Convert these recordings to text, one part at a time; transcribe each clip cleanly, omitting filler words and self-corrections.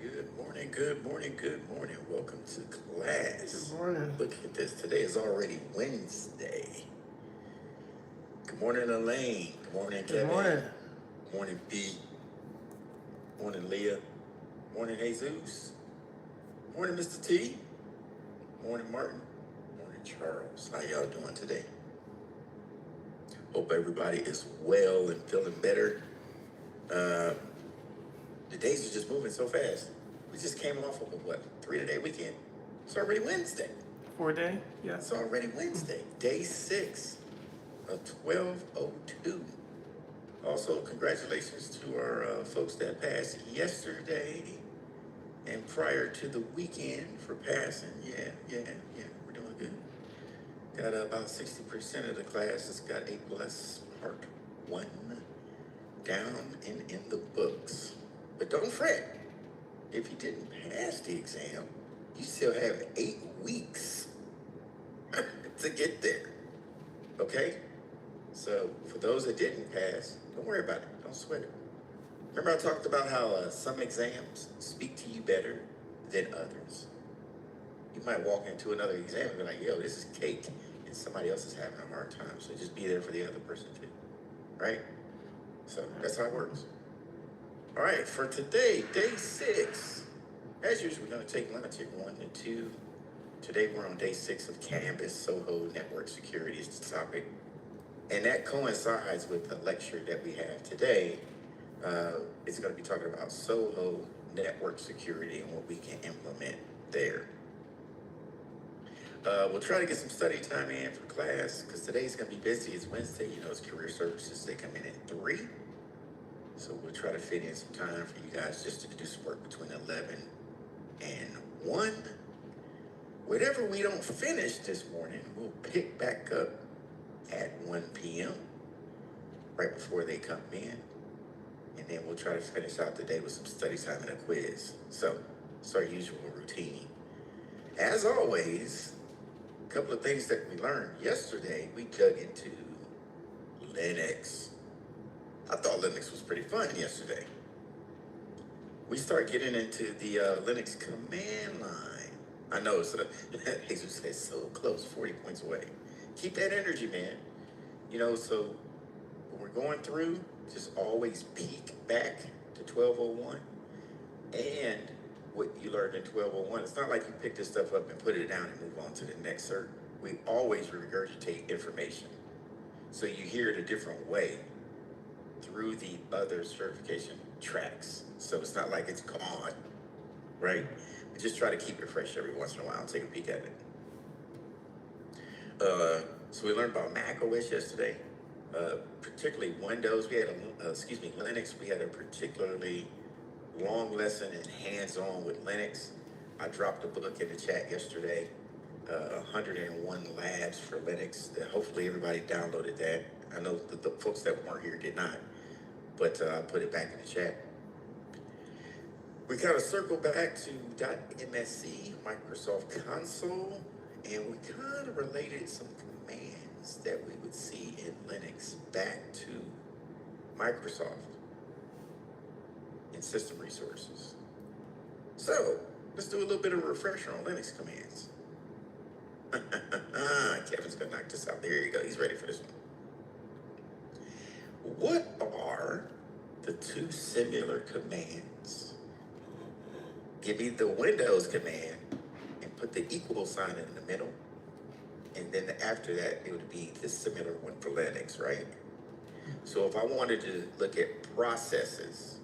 Good morning, good morning, good morning. Welcome to class. Good morning. Look at this. Today is already Wednesday. Good morning, Elaine. Good morning, Good Kevin. morning. Good morning, B. Good morning, Leah. Good morning, Jesus. Good morning, Mr. T. Good morning, Martin. Good morning, Charles. How y'all doing today? Hope everybody is well and feeling better. The days are just moving so fast. We just came off of a 3-day weekend. It's already Wednesday. 4-day? Yeah. It's already Wednesday, day 6 of 1202. Also, congratulations to our folks that passed yesterday and prior to the weekend for passing. Yeah, we're doing good. Got about 60% of the class that's got A plus part 1 down and in the books. But don't fret. If you didn't pass the exam, you still have 8 weeks to get there. Okay? So for those that didn't pass, don't worry about it. Don't sweat it. Remember I talked about how some exams speak to you better than others. You might walk into another exam and be like, yo, this is cake. And somebody else is having a hard time. So just be there for the other person too. Right? So that's how it works. All right, for today, day 6. As usual, we're going to take lunch at 1 and 2. Today we're on day 6 of Canvas Soho Network Security is the topic. And that coincides with the lecture that we have today. It's going to be talking about Soho Network Security and what we can implement there. We'll try to get some study time in for class because today's going to be busy. It's Wednesday. You know, it's career services. They come in at 3. So we'll try to fit in some time for you guys just to do some work between 11 and 1. Whatever we don't finish this morning, we'll pick back up at 1 p.m. right before they come in. And then we'll try to finish out the day with some study time and a quiz. So it's our usual routine. As always, a couple of things that we learned yesterday, we dug into Linux. I thought Linux was pretty fun yesterday. We start getting into the Linux command line. I know, so Jesus says so close, 40 points away. Keep that energy, man. You know, so when we're going through, just always peek back to 1201. And what you learned in 1201, it's not like you pick this stuff up and put it down and move on to the next cert. We always regurgitate information. So you hear it a different way through the other certification tracks. So it's not like it's gone, right? We just try to keep it fresh every once in a while. Take a peek at it. So we learned about Mac OS yesterday, particularly Windows. We had Linux. We had a particularly long lesson and hands-on with Linux. I dropped a book in the chat yesterday, 101 labs for Linux. Hopefully everybody downloaded that. I know the folks that weren't here did not, but I put it back in the chat. We kind of circled back to .msc, Microsoft Console, and we kind of related some commands that we would see in Linux back to Microsoft in system resources. So let's do a little bit of a refresher on Linux commands. Kevin's gonna knock this out. There you go. He's ready for this one. What are the 2 similar commands? Give me the Windows command and put the equal sign in the middle. And then after that, it would be the similar one for Linux, right? So if I wanted to look at processes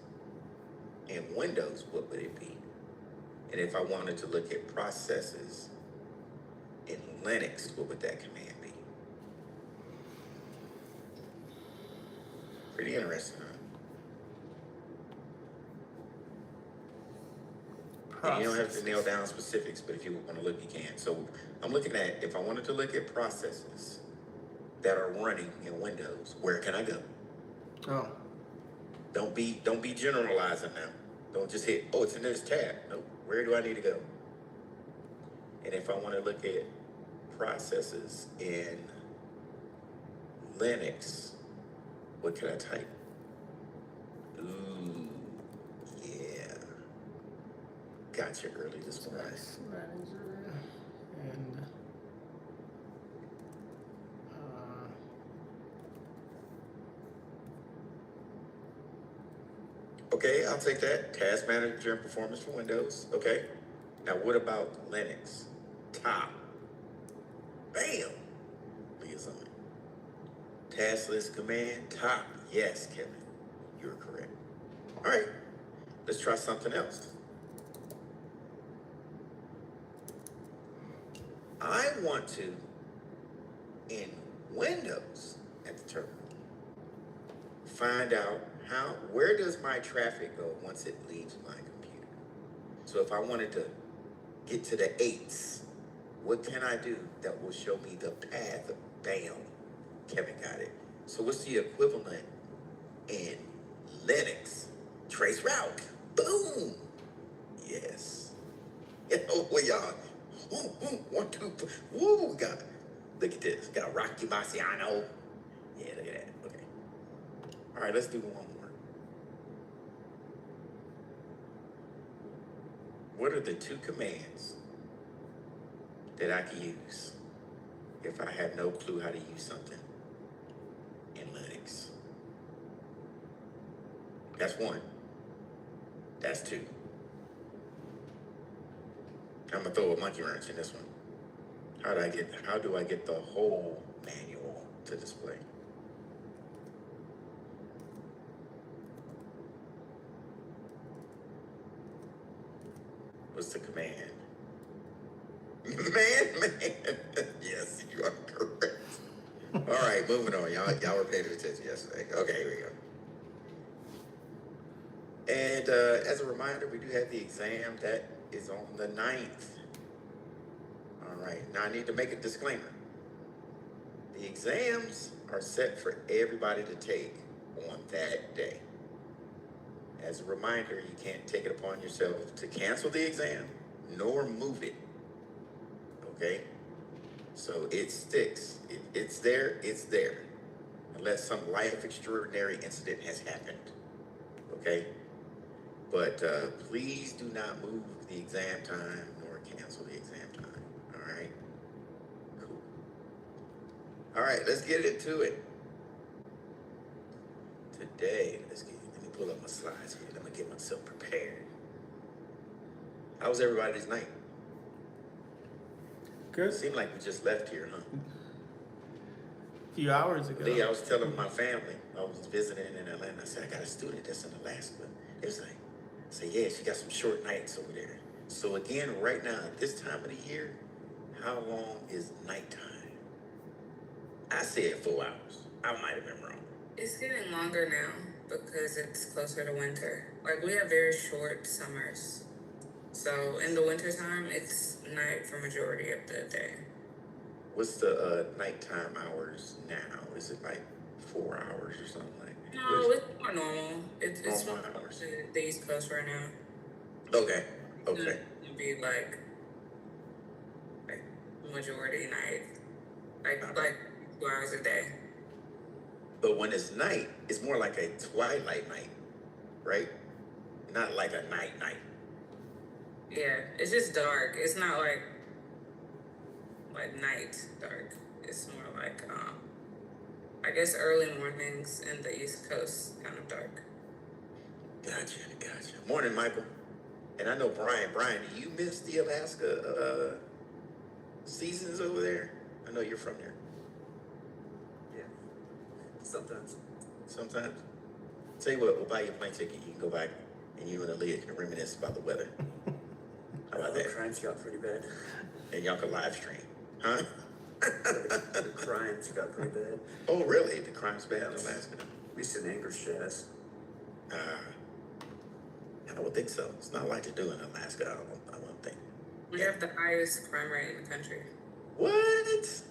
in Windows, what would it be? And if I wanted to look at processes in Linux, what would that command be? Pretty interesting, huh? And you don't have to nail down specifics, but if you want to look, you can. So I'm looking at, if I wanted to look at processes that are running in Windows, where can I go? Oh. Don't be generalizing now. Don't just hit, oh, it's in this tab. No, where do I need to go? And if I want to look at processes in Linux, what can I type? Ooh, yeah. got you early this morning. Task manager and Okay, I'll take that. Task manager and performance for Windows. Okay. Now, what about Linux? Top. Bam. Leah's on it. Task list command. Top. Yes, Kevin. You're correct. All right. Let's try something else. I want to, in Windows at the terminal, find out where does my traffic go once it leaves my computer. So if I wanted to get to the 8s, what can I do that will show me the path? Bam, Kevin got it. So what's the equivalent in Linux? Trace route. Boom. Yes. Oh, y'all. Ooh, ooh, 1, 2, woo, we got, look at this. Got Rocky Marciano. Yeah, look at that. Okay. All right, let's do one more. What are the 2 commands that I can use if I have no clue how to use something in Linux? That's 1. That's 2. I'm gonna throw a monkey wrench in this one. How do I get the whole manual to display? What's the command? Man. Yes, you are correct. All right, moving on. Y'all were paying attention yesterday. Okay, here we go. And as a reminder, we do have the exam that is on the 9th. All right, now I need to make a disclaimer. The exams are set for everybody to take on that day. As a reminder, you can't take it upon yourself to cancel the exam nor move it. Okay? So it sticks. It's there, it's there. Unless some life extraordinary incident has happened. Okay? But please do not move the exam time nor cancel the exam time. All right? Cool. All right, let's get into it. Today, let me pull up my slides here. Let me get myself prepared. How was everybody's night? good. It seemed like we just left here, huh? A few hours ago. Lee, I was telling my family, I was visiting in Atlanta. I said, I got a student that's in Alaska. It was like, I said, yeah, she got some short nights over there. So again, right now, at this time of the year, how long is nighttime? I said 4 hours. I might have been wrong. It's getting longer now because it's closer to winter. Like, we have very short summers. So in the wintertime, it's night for majority of the day. What's the nighttime hours now? Is it like 4 hours or something like that? No, it's more normal. It's Normal more hours. the East Coast right now. Okay. Okay. It'd be like majority night. Like 2 hours a day. But when it's night, it's more like a twilight night, right? Not like a night. Yeah, it's just dark. It's not like night dark. It's more like I guess early mornings in the East Coast kind of dark. Gotcha. Morning, Michael. And I know Brian. Brian, do you miss the Alaska seasons over there? I know you're from there. Yeah. Sometimes. Tell you what, we'll buy you a plane ticket. You can go back and you and Aaliyah can reminisce about the weather. How about The that? crimes got pretty bad. And y'all can live stream. Huh? The crimes got pretty bad. Oh, really? The crime's bad in Alaska? We used to Anchorage Jazz. I would think so. It's not like to do in Alaska, I don't think. We have the highest crime rate in the country. What?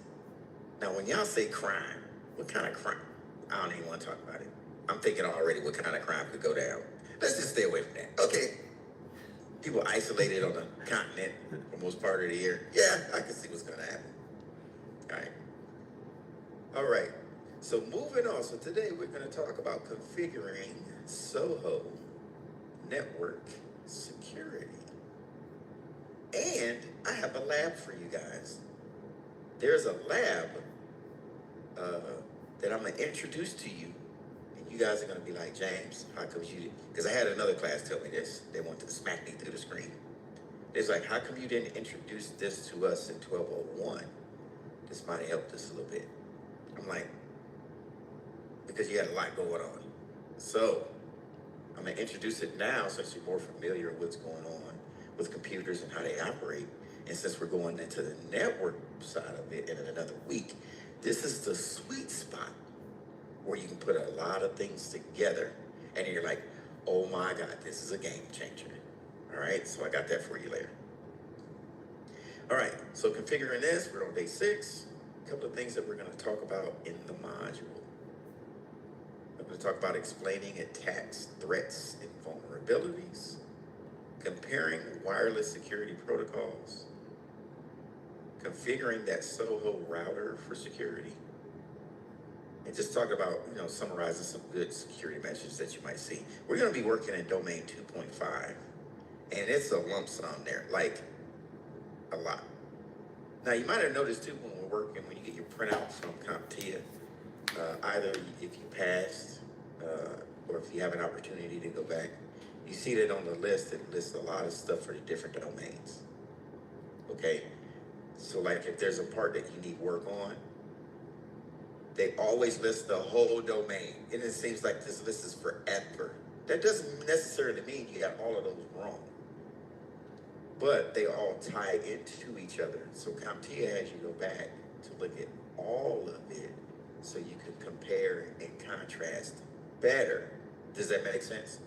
Now, when y'all say crime, what kind of crime? I don't even want to talk about it. I'm thinking already what kind of crime could go down. Let's just stay away from that. Okay. People isolated on the continent for most part of the year. Yeah, I can see what's going to happen. All right. So moving on. So today we're going to talk about configuring Soho network security. And I have a lab for you guys. There's a lab that I'm going to introduce to you. And you guys are going to be like, James, how come you didn't? Because I had another class tell me this. They wanted to smack me through the screen. It's like, how come you didn't introduce this to us in 1201? This might have helped us a little bit. I'm like, because you had a lot going on. So I'm going to introduce it now since you're more familiar with what's going on with computers and how they operate. And since we're going into the network side of it in another week, this is the sweet spot where you can put a lot of things together and you're like, oh my God, this is a game changer. All right, so I got that for you later. All right, so configuring this, we're on day 6. A couple of things that we're going to talk about in the module. I'm going to talk about explaining attacks, threats, and vulnerabilities, comparing wireless security protocols, configuring that Soho router for security, and just talk about, summarizing some good security measures that you might see. We're going to be working in domain 2.5, and it's a lump sum there, like a lot. Now, you might have noticed too when we're working, when you get your printouts from CompTIA, either if you passed or if you have an opportunity to go back, you see that on the list, it lists a lot of stuff for the different domains. Okay? So like if there's a part that you need work on, they always list the whole domain. And it seems like this list is forever. That doesn't necessarily mean you got all of those wrong. But they all tie into each other. So CompTIA has you go back to look at all of it so you can compare and contrast better. Does that make sense?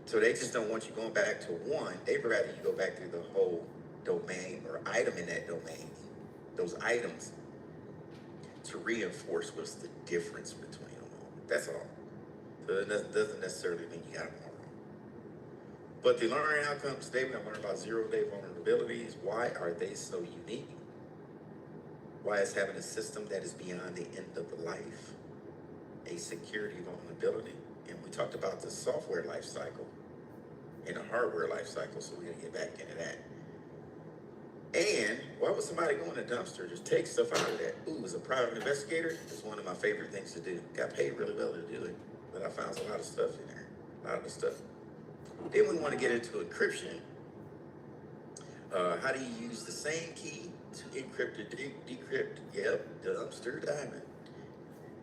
So they just don't want you going back to one. They'd rather you go back through the whole domain or item in that domain, those items, to reinforce what's the difference between them all. That's all. So it doesn't necessarily mean you got them all wrong. But the learning outcomes today, we're going to learn about zero-day vulnerabilities. Why are they so unique? Why is having a system that is beyond the end of life a security vulnerability? And we talked about the software life cycle and the hardware life cycle, so we're going to get back into that. And why would somebody go in a dumpster, just take stuff out of that? Ooh, as a private investigator, it's one of my favorite things to do. Got paid really well to do it, but I found a lot of stuff in there, a lot of stuff. Then we want to get into encryption. How do you use the same key to encrypt or decrypt? Yep, dumpster diving.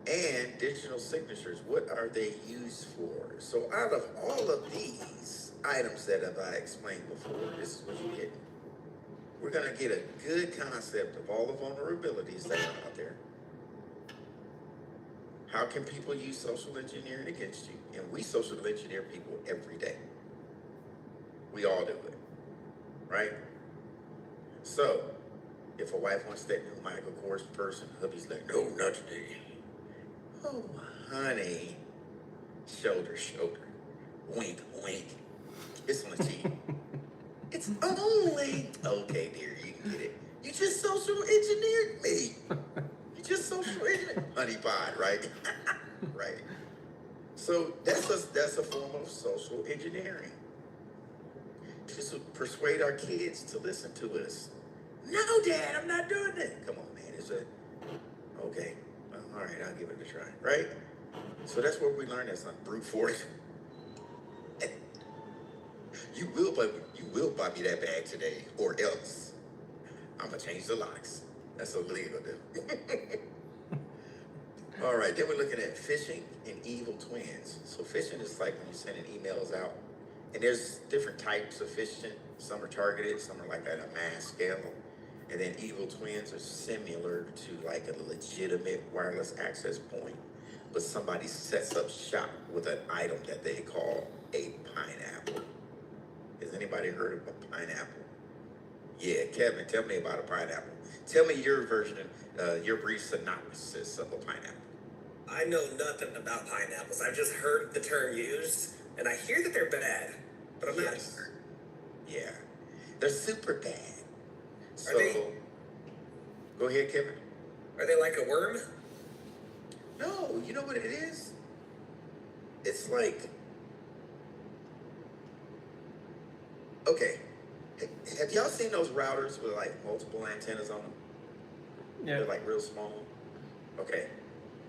And digital signatures, what are they used for? So out of all of these items that I explained before, this is what you get. We're going to get a good concept of all the vulnerabilities that are out there. How can people use social engineering against you? And we social engineer people every day. We all do it, right? So, if a wife wants that new Michael Kors person, hubby's like, no, not today. Oh, honey. Shoulder, shoulder. Wink, wink. Kiss on the cheek. It's only... Okay, dear, you can get it. You just social engineered me. You just social engineered... Honey pie, right? Right. So that's a form of social engineering. To persuade our kids to listen to us. No, Dad, I'm not doing that. Come on, man. Okay. All right, I'll give it a try, right? So that's what we learned. That's not brute force. You will buy me that bag today, or else I'm gonna change the locks. That's what Leah gonna do. All right, then we're looking at phishing and evil twins. So phishing is like when you're sending emails out, and there's different types of phishing. Some are targeted, some are like at a mass scale. And then evil twins are similar to like a legitimate wireless access point, but somebody sets up shop with an item that they call a pineapple. Has anybody heard of a pineapple? Yeah, Kevin, tell me about a pineapple. Tell me your version, your brief synopsis of a pineapple. I know nothing about pineapples. I've just heard the term used, and I hear that they're bad, but I'm not sure. Yeah, they're super bad. So, go ahead, Kevin. Are they like a worm? No, you know what it is? It's like, okay, Have y'all seen those routers with like multiple antennas on them? Yeah. They're like real small. Okay.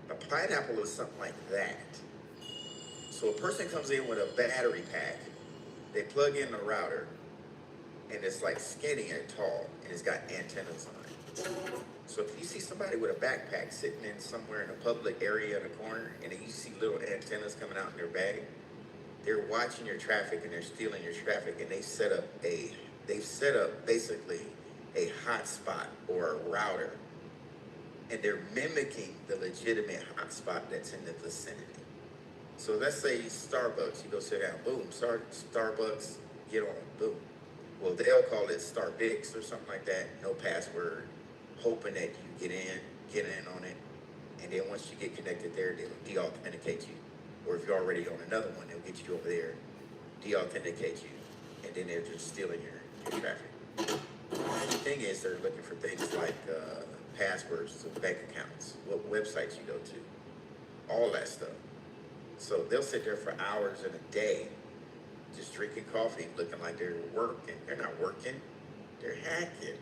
A pineapple is something like that. So a person comes in with a battery pack, they plug in the router, and it's like skinny and tall, and it's got antennas on it. So if you see somebody with a backpack sitting in somewhere in a public area in a corner, and then you see little antennas coming out in their bag, they're watching your traffic and they're stealing your traffic, and they've set up basically a hotspot or a router, and they're mimicking the legitimate hotspot that's in the vicinity. So let's say Starbucks, you go sit down, boom, Starbucks, get on, boom. Well, they'll call it Starbix or something like that, no password, hoping that you get in on it, and then once you get connected there, they'll de-authenticate you. Or if you're already on another one, they'll get you over there, de-authenticate you, and then they're just stealing your traffic. The thing is, they're looking for things like passwords to bank accounts, what websites you go to, all that stuff. So they'll sit there for hours in a day, just drinking coffee, looking like they're working. They're not working, they're hacking.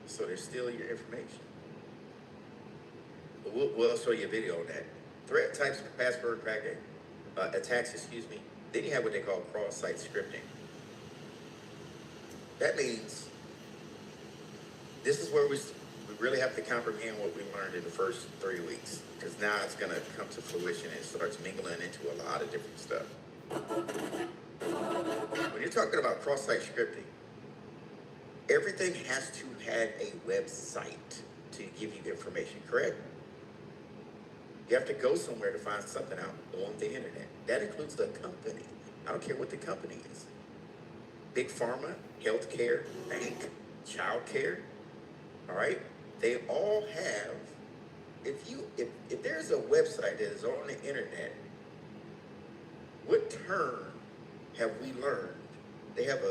So they're stealing your information. But we'll show you a video on that. Threat types, password cracking, attacks, Then you have what they call cross-site scripting. That means this is where we really have to comprehend what we learned in the first 3 weeks, because now it's going to come to fruition and it starts mingling into a lot of different stuff. When you're talking about cross-site scripting, everything has to have a website to give you information, correct? You have to go somewhere to find something out on the internet. That includes the company. I don't care what the company is. Big pharma, healthcare, bank, childcare, all right? They all have, if there's a website that is on the internet, what term have we learned? They have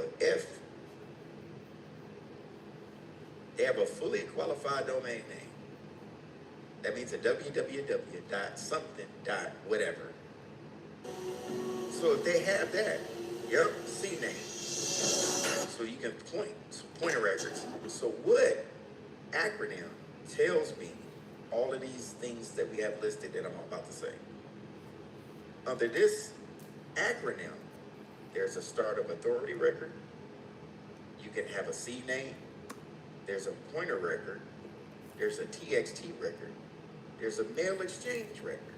a fully qualified domain name. That means a www.something.whatever. So if they have that, yep, CNAME. So you can pointer records. So what acronym tells me all of these things that we have listed that I'm about to say? Under this acronym, there's a start of authority record. You can have a CNAME. There's a pointer record. There's a TXT record. There's a mail exchange record.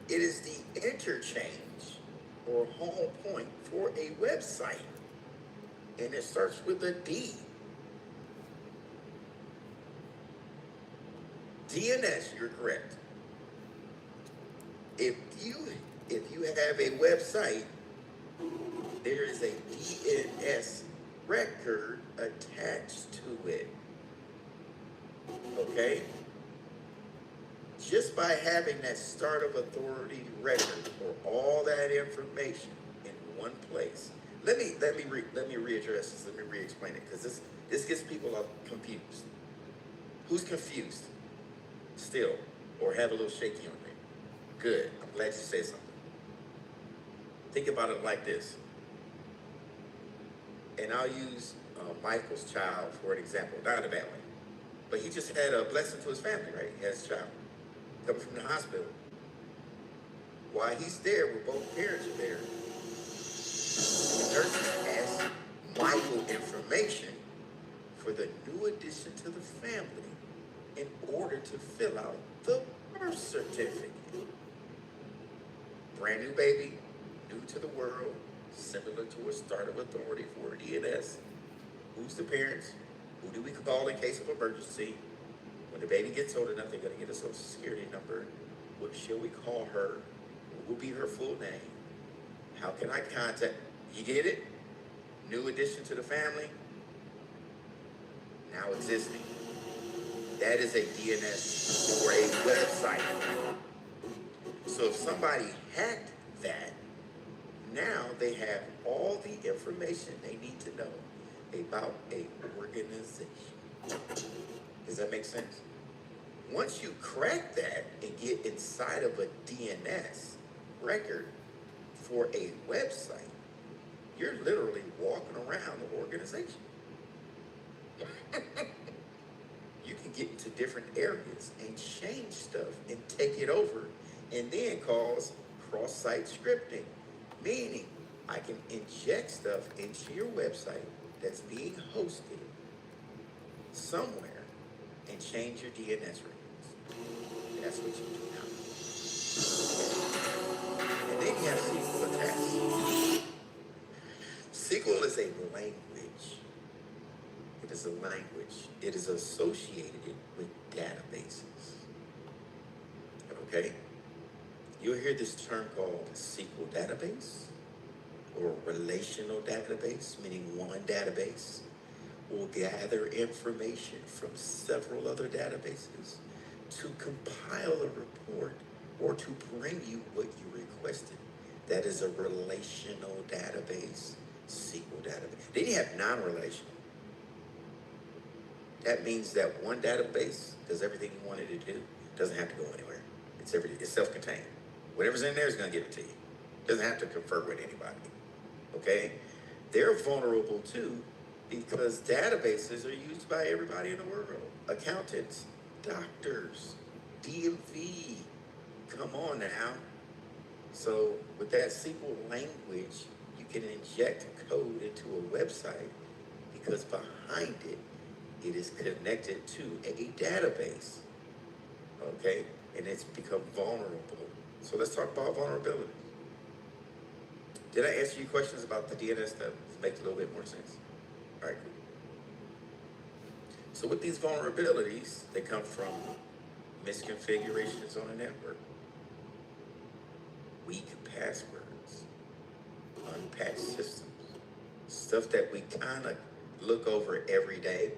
It is the interchange or home point for a website. And it starts with a D. DNS, you're correct. If you have a website, there is a DNS record attached to it. Okay? Just by having that start of authority record or all that information in one place. Let me readdress this. Let me re-explain it, because this gets people all confused. Who's confused still, or have a little shaky on it? Good. I'm glad you said something. Think about it like this. And I'll use Michael's child for an example, not a bad one. But he just had a blessing to his family, right? He has a child coming from the hospital. While he's there, where both parents are there, the nurses ask Michael information for the new addition to the family in order to fill out the birth certificate. Brand new baby, new to the world, similar to a start of authority for DNS. Who's the parents? Who do we call in case of emergency? When the baby gets old enough, they're going to get a social security number. What shall we call her? What will be her full name? How can I contact? You get it? New addition to the family, now existing. That is a DNS or a website. So if somebody hacked that, now they have all the information they need to know about a organization. Does that make sense? Once you crack that and get inside of a DNS record for a website, you're literally walking around the organization. You can get into different areas and change stuff and take it over and then cause cross-site scripting, meaning I can inject stuff into your website that's being hosted somewhere and change your DNS records. That's what you do now. And then you have SQL attached. SQL is a language. It is a language. It is associated with databases. Okay? You'll hear this term called SQL database or relational database, meaning one database will gather information from several other databases to compile a report or to bring you what you requested. That is a relational database, SQL database. Then you have non-relational. That means that one database does everything you wanted it to do. Doesn't have to go anywhere. It's self-contained. Whatever's in there is going to give it to you. Doesn't have to confer with anybody. Okay? They're vulnerable too because databases are used by everybody in the world. Accountants, doctors, DMV. Come on now. So with that SQL language, you can inject code into a website because behind it, it is connected to a database. Okay? And it's become vulnerable. So let's talk about vulnerability. Did I answer your questions about the DNS stuff? Does it make a little bit more sense? All right, cool. So with these vulnerabilities, they come from misconfigurations on a network, weak passwords, unpatched systems, stuff that we kind of look over every day,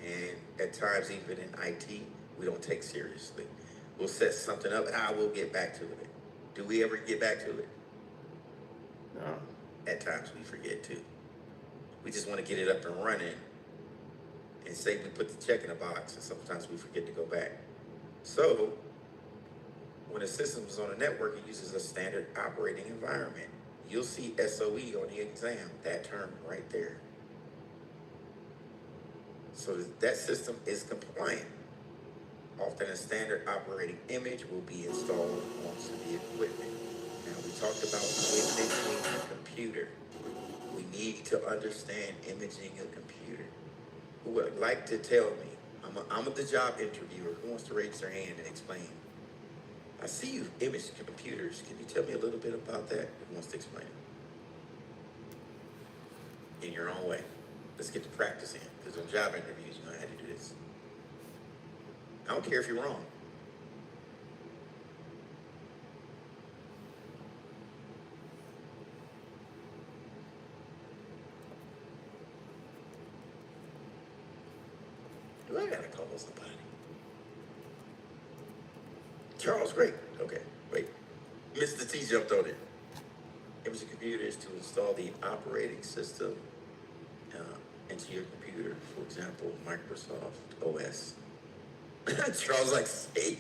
and at times even in IT, we don't take seriously. We'll set something up, and we'll get back to it. Do we ever get back to it? No. At times we forget too. We just want to get it up and running and say we put the check in a box, and sometimes we forget to go back. So when a system is on a network, it uses a standard operating environment. You'll see SOE on the exam, that term right there. So that system is compliant. Often a standard operating image will be installed onto the equipment. Now we talked about imaging a computer. We need to understand imaging a computer. Who would like to tell me? I'm the job interviewer. Who wants to raise their hand and explain? I see you image computers. Can you tell me a little bit about that? Who wants to explain it? In your own way. Let's get to practice in. Because on job interviews, you know how to do this. I don't care if you're wrong. Do I gotta call somebody? Charles, great. Okay, wait. Mr. T jumped on it. Imaging computers to install the operating system into your computer. For example, Microsoft OS. Charles like, say.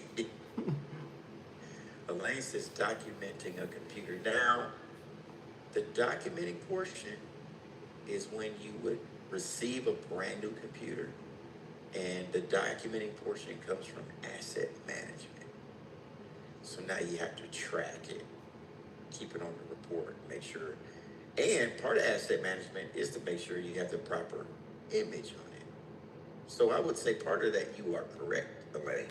Elaine says documenting a computer. Now, the documenting portion is when you would receive a brand new computer, and the documenting portion comes from asset management. So now you have to track it, keep it on the report, make sure. And part of asset management is to make sure you have the proper image on it. So I would say part of that you are correct, Elaine.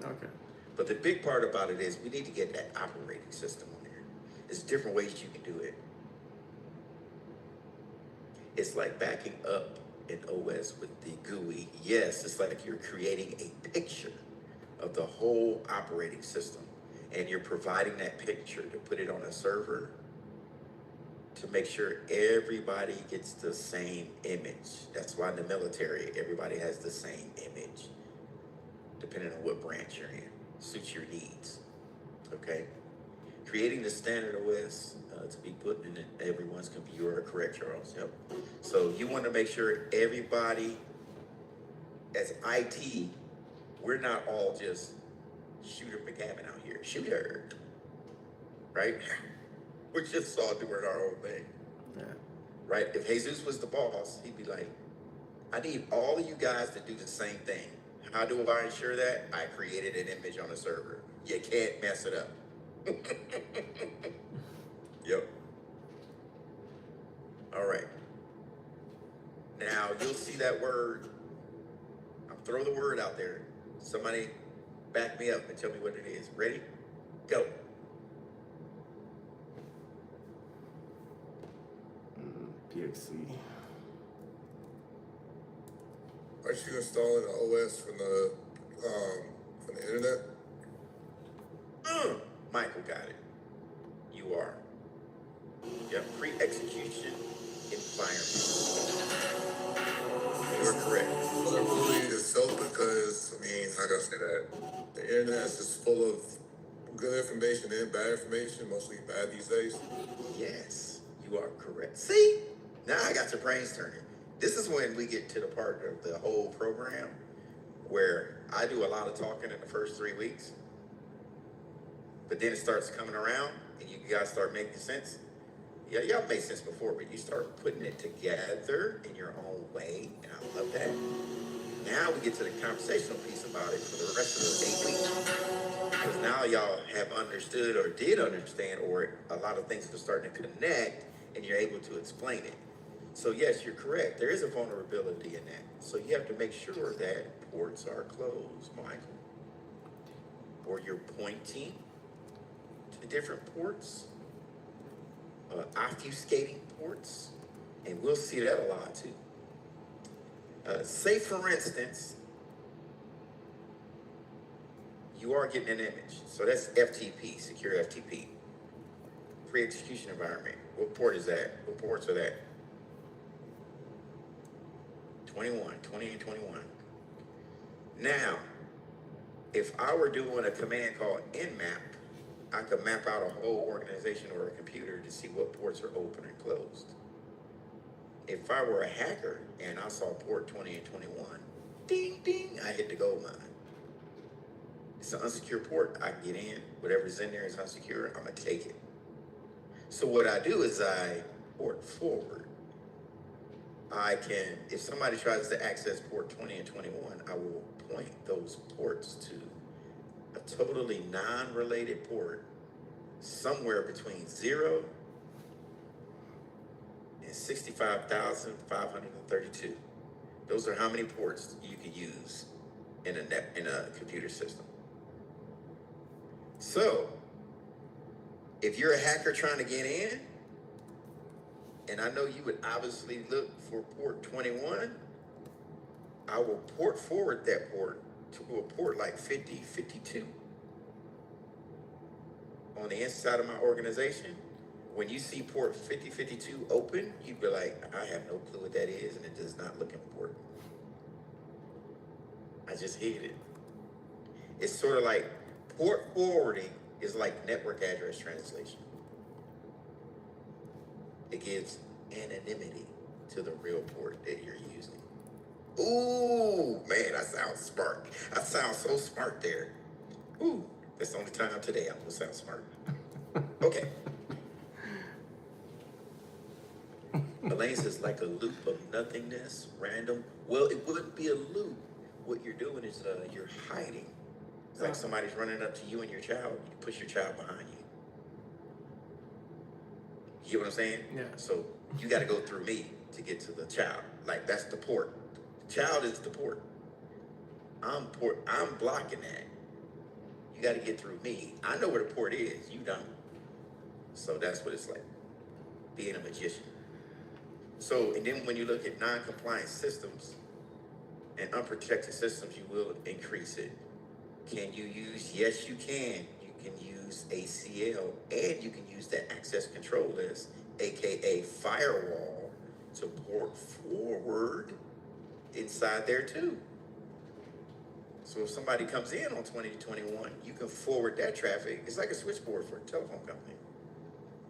Okay. But the big part about it is we need to get that operating system on there. There's different ways you can do it. It's like backing up an OS with the GUI. Yes, it's like you're creating a picture of the whole operating system, and you're providing that picture to put it on a server to make sure everybody gets the same image. That's why in the military, everybody has the same image, depending on what branch you're in. Suits your needs, okay? Creating the standard OS to be put in everyone's computer. You are correct, Charles, yep. So you want to make sure everybody, as IT, we're not all just Shooter McGavin out here. Shooter, right? We're just all doing our own thing. Yeah. right? If Jesus was the boss, he'd be like, I need all of you guys to do the same thing. How do I ensure that? I created an image on a server. You can't mess it up. Yep. All right. Now you'll see that word. I'll throw the word out there. Somebody back me up and tell me what it is. Ready? Go. PXC. Aren't you installing the OS from the internet? Michael got it. You are. Yep. Pre-execution environment. You are correct. Well, it really is so because, how can I say that? The internet is just full of good information and bad information, mostly bad these days. Yes, you are correct. See? Now I got your brains turning. This is when we get to the part of the whole program where I do a lot of talking in the first 3 weeks, but then it starts coming around and you guys start making sense. Yeah, y'all made sense before, but you start putting it together in your own way, and I love that. Now we get to the conversational piece about it for the rest of the 8 weeks. Because now y'all have understood or did understand, or a lot of things are starting to connect, and you're able to explain it. So yes, you're correct. There is a vulnerability in that. So you have to make sure that ports are closed, Michael. Or you're pointing to different ports, obfuscating ports, and we'll see that a lot too. Say for instance, you are getting an image. So that's FTP, secure FTP. Pre-execution environment. What port is that? What ports are that? 20 and 21. Now, if I were doing a command called nmap, I could map out a whole organization or a computer to see what ports are open and closed. If I were a hacker and I saw port 20 and 21, ding, ding, I hit the gold mine. It's an unsecure port. I can get in. Whatever's in there is unsecure. I'm going to take it. So what I do is I port forward. I can, if somebody tries to access port 20 and 21, I will point those ports to a totally non-related port somewhere between 0 and 65,532. Those are how many ports you can use in a computer system. So, if you're a hacker trying to get in, and I know you would obviously look for port 21, I will port forward that port to a port like 5052. On the inside of my organization, when you see port 5052 open, you'd be like, I have no clue what that is, and it does not look important. I just hit it. It's sort of like port forwarding is like network address translation. It gives anonymity to the real port that you're using. Ooh, man, I sound smart. I sound so smart there. Ooh, that's the only time today I'm gonna sound smart. Okay. Elaine says, like a loop of nothingness, random. Well, it wouldn't be a loop. What you're doing is you're hiding. It's like somebody's running up to you and your child. You push your child behind you. You get what I'm saying? Yeah. So you got to go through me to get to the child. Like that's the port. The child is the port. I'm blocking that. You got to get through me. I know where the port is. You don't. So that's what it's like. Being a magician. So, and then when you look at non-compliant systems and unprotected systems, you will increase it. Can you use? Yes, you can. You can use ACL, and you can use that access control list, aka firewall, to port forward inside there too. So if somebody comes in on 2021, you can forward that traffic. It's like a switchboard for a telephone company.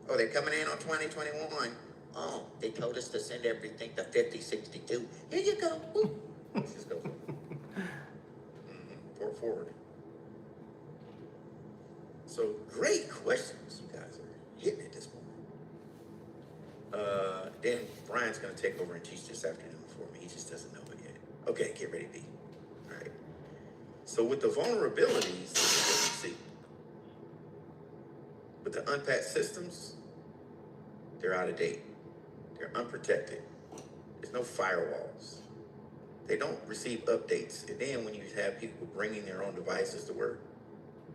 Oh, they're coming in on 2021. Oh, they told us to send everything to 5062. Here you go. Woo. Let's just go. Port forward. So great questions. You guys are hitting it this morning. Then Ryan's gonna take over and teach this afternoon for me. He just doesn't know it yet. Okay, get ready, B. All right. So with the vulnerabilities, this is what you see. With the unpatched systems, they're out of date. They're unprotected. There's no firewalls. They don't receive updates. And then when you have people bringing their own devices to work,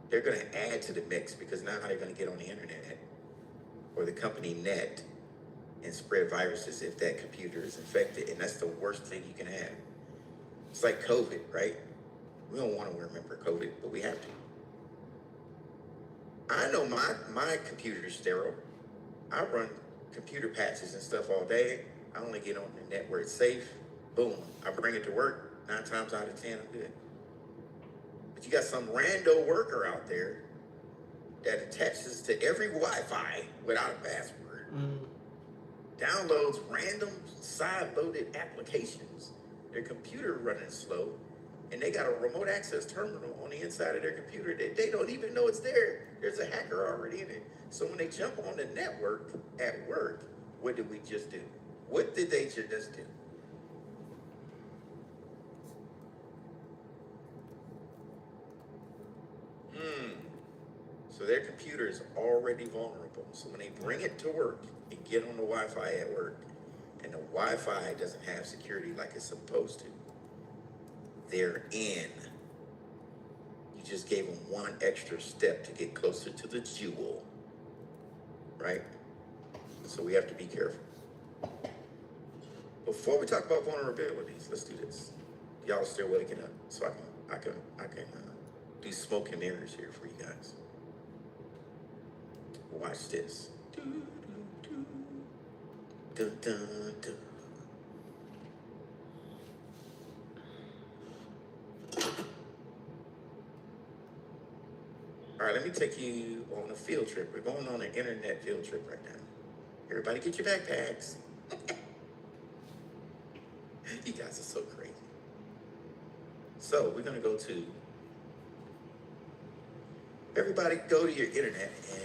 they're going to add to the mix because now they're going to get on the internet or the company net and spread viruses if that computer is infected. And that's the worst thing you can have. It's like COVID, right? We don't want to remember COVID, but we have to. I know my computer is sterile. I run computer patches and stuff all day. I only get on the net where it's safe. Boom. I bring it to work. 9 times out of 10, I'm good. But you got some rando worker out there that attaches to every Wi-Fi without a password. Downloads random side-loaded applications. Their computer running slow, and they got a remote access terminal on the inside of their computer that they don't even know it's there. There's a hacker already in it. So when they jump on the network at work, what did we just do? What did they just do? So their computer is already vulnerable. So when they bring it to work and get on the Wi-Fi at work, and the Wi-Fi doesn't have security like it's supposed to, they're in. You just gave them one extra step to get closer to the jewel, right? So we have to be careful. Before we talk about vulnerabilities, let's do this. Y'all are still waking up, so I can do smoke and mirrors here for you guys. Watch this. Dun, dun, dun. All right, let me take you on a field trip. We're going on an internet field trip right now. Everybody get your backpacks. You guys are so crazy. So we're gonna go to, everybody go to your internet and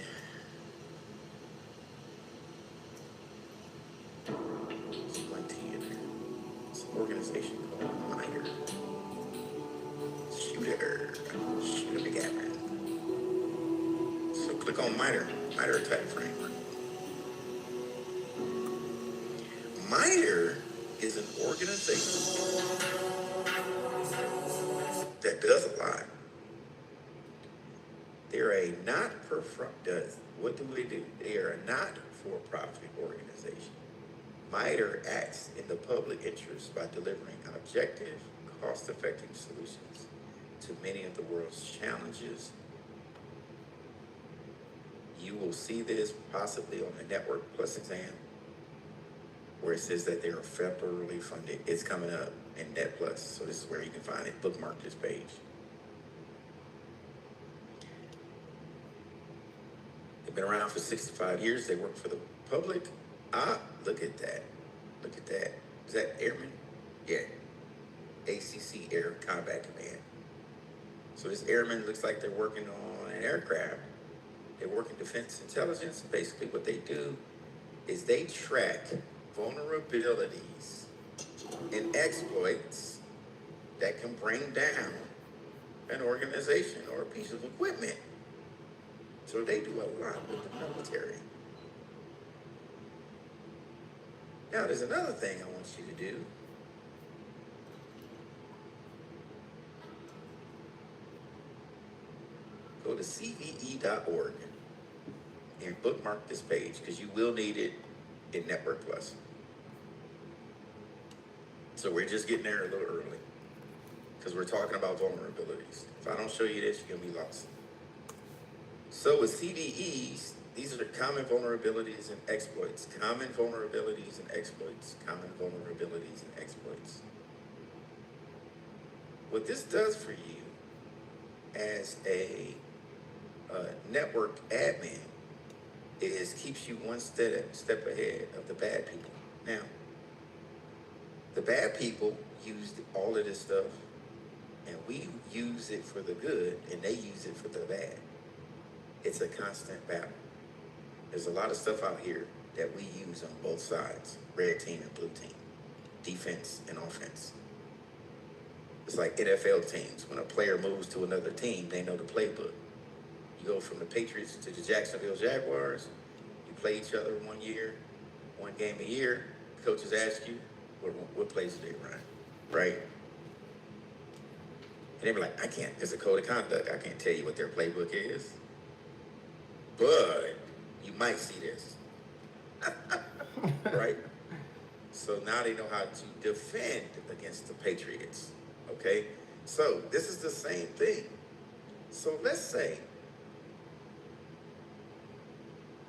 like to enter some organization called MITRE. Shoot a gapper. So click on MITRE attack framework. MITRE is an organization that does a lot. They're a what do they do? They are a not-for-profit organization. MITRE acts in the public interest by delivering objective, cost-effective solutions to many of the world's challenges. You will see this possibly on the Network Plus exam, where it says that they are federally funded. It's coming up in Net Plus, so this is where you can find it. Bookmark this page. They've been around for 65 years. They work for the public. Look at that. Look at that. Is that Airman? Yeah. ACC Air Combat Command. So this airman looks like they're working on an aircraft. They work in defense intelligence. Basically what they do is they track vulnerabilities and exploits that can bring down an organization or a piece of equipment. So they do a lot with the military. Now there's another thing I want you to do. Go to cve.org and bookmark this page because you will need it in Network Plus. So we're just getting there a little early because we're talking about vulnerabilities. If I don't show you this, you're gonna be lost. So with CVEs, these are the common vulnerabilities and exploits. Common vulnerabilities and exploits. Common vulnerabilities and exploits. What this does for you as a network admin is keeps you one step ahead of the bad people. Now, the bad people used all of this stuff, and we use it for the good, and they use it for the bad. It's a constant battle. There's a lot of stuff out here that we use on both sides, red team and blue team, defense and offense. It's like NFL teams. When a player moves to another team, they know the playbook. You go from the Patriots to the Jacksonville Jaguars, you play each other 1 year, 1 game a year. Coaches ask you, what plays do they run, right? And they be like, I can't, it's a code of conduct. I can't tell you what their playbook is. But you might see this, right? So now they know how to defend against the Patriots, okay? So this is the same thing. So let's say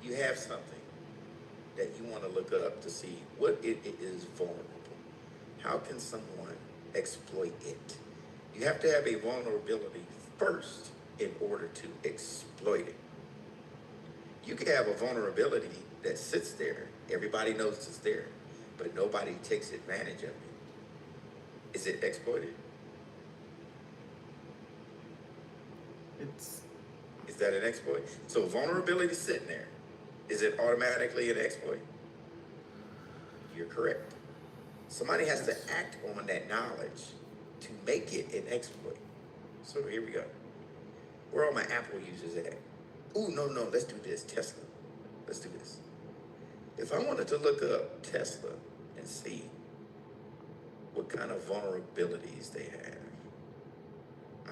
you have something that you want to look up to see what it is vulnerable. How can someone exploit it? You have to have a vulnerability first in order to exploit it. You can have a vulnerability that sits there. Everybody knows it's there, but nobody takes advantage of it. Is it exploited? Is that an exploit? So vulnerability sitting there. Is it automatically an exploit? You're correct. Somebody has to act on that knowledge to make it an exploit. So here we go. Where are all my Apple users at? Ooh, no, let's do this. Tesla. Let's do this. If I wanted to look up Tesla and see what kind of vulnerabilities they have,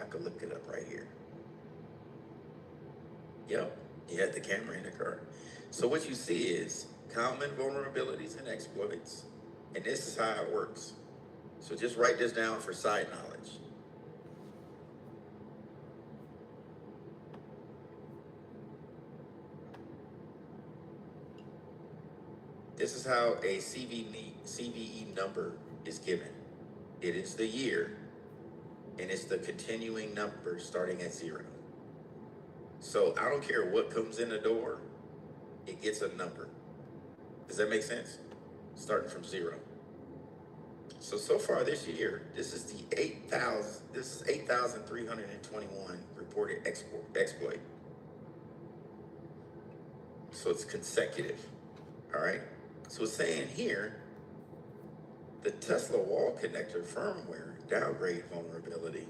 I could look it up right here. Yep, you had the camera in the car. So what you see is common vulnerabilities and exploits, and this is how it works. So just write this down for side knowledge. This is how a CVE number is given. It is the year, and it's the continuing number starting at 0. So I don't care what comes in the door, it gets a number. Does that make sense? Starting from 0. So far this year, this is 8,321 reported exploit. So it's consecutive, all right? So it's saying here, the Tesla wall connector firmware downgrade vulnerability.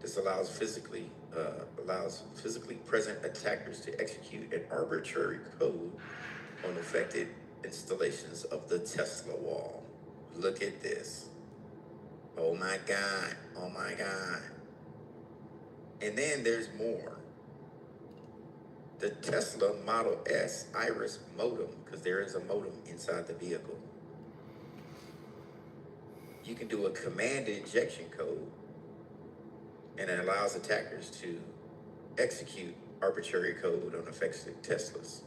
This allows physically present attackers to execute an arbitrary code on affected installations of the Tesla wall. Look at this. Oh my God. Oh my God. And then there's more. The Tesla Model S Iris modem, because there is a modem inside the vehicle. You can do a command injection code, and it allows attackers to execute arbitrary code on affected Teslas.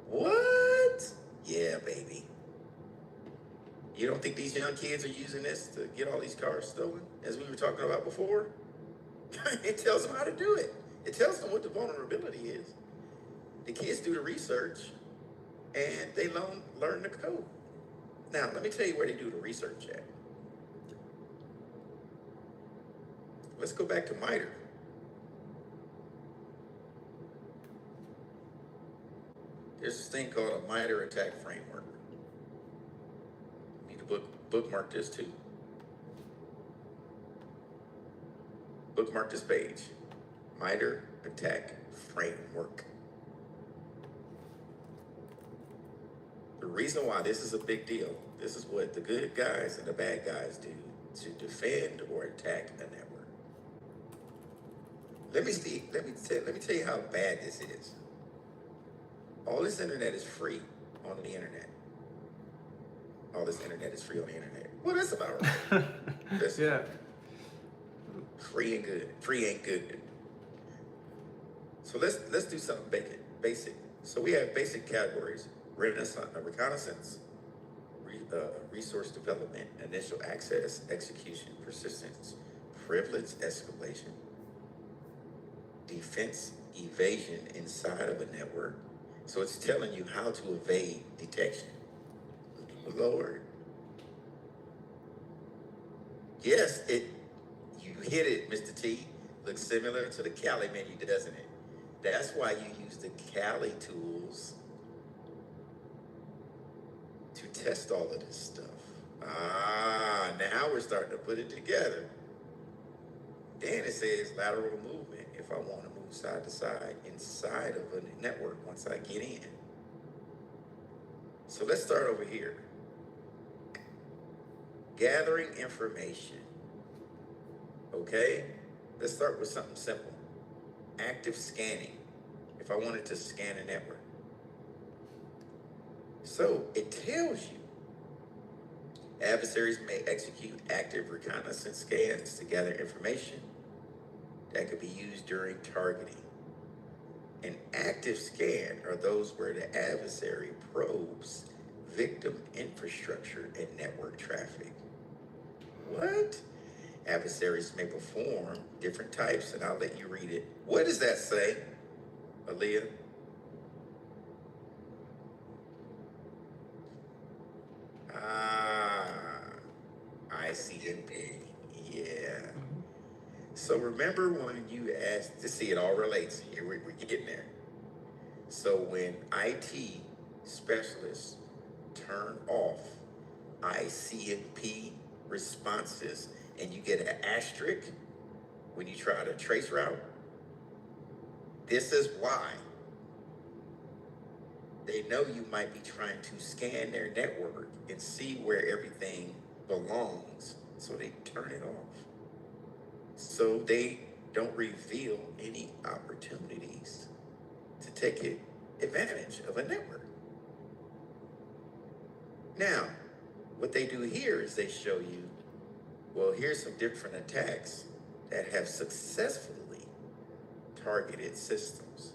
What? Yeah, baby. You don't think these young kids are using this to get all these cars stolen, as we were talking about before? It tells them how to do it. It tells them what the vulnerability is. The kids do the research, and they learn the code. Now, let me tell you where they do the research at. Let's go back to MITRE. There's this thing called a MITRE attack framework. You need to bookmark this too. Bookmark this page. MITRE attack framework. The reason why this is a big deal, this is what the good guys and the bad guys do to defend or attack a network. Let me tell you how bad this is. All this internet is free on the internet. All this internet is free on the internet. Well, that's about right. Yeah. Free and good. Free ain't good. So let's do something basic. So we have basic categories: reconnaissance, resource development, initial access, execution, persistence, privilege escalation, defense, evasion inside of a network. So it's telling you how to evade detection. Lord. Yes, you hit it, Mr. T. Looks similar to the Kali menu, doesn't it? That's why you use the Kali tools to test all of this stuff. Now we're starting to put it together. Then it says lateral movement if I want to move side to side inside of a network once I get in. So let's start over here. Gathering information. Okay? Let's start with something simple. Active scanning. If I wanted to scan a network. So it tells you adversaries may execute active reconnaissance scans to gather information that could be used during targeting. An active scan are those where the adversary probes victim infrastructure and network traffic. What? Adversaries may perform different types, and I'll let you read it. What does that say, Aaliyah? ICMP. Yeah. So remember when you asked to see, it all relates. Here we're getting there. So when IT specialists turn off ICMP responses and you get an asterisk when you try to trace route, this is why. They know you might be trying to scan their network and see where everything belongs, so they turn it off. So they don't reveal any opportunities to take advantage of a network. Now, what they do here is they show you, well, here's some different attacks that have successfully targeted systems.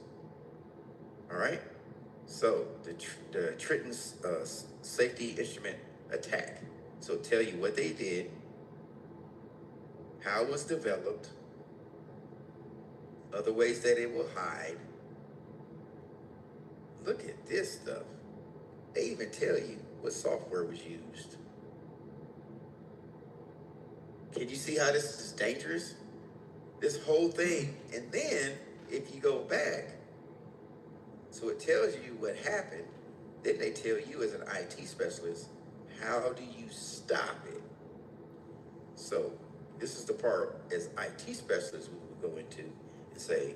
All right? So the Triton's safety instrument attack. So tell you what they did, how it was developed, other ways that it will hide. Look at this stuff. They even tell you what software was used. Can you see how this is dangerous? This whole thing. And then if you go back, so it tells you what happened. Then they tell you as an IT specialist, how do you stop it? So this is the part as IT specialists we will go into and say,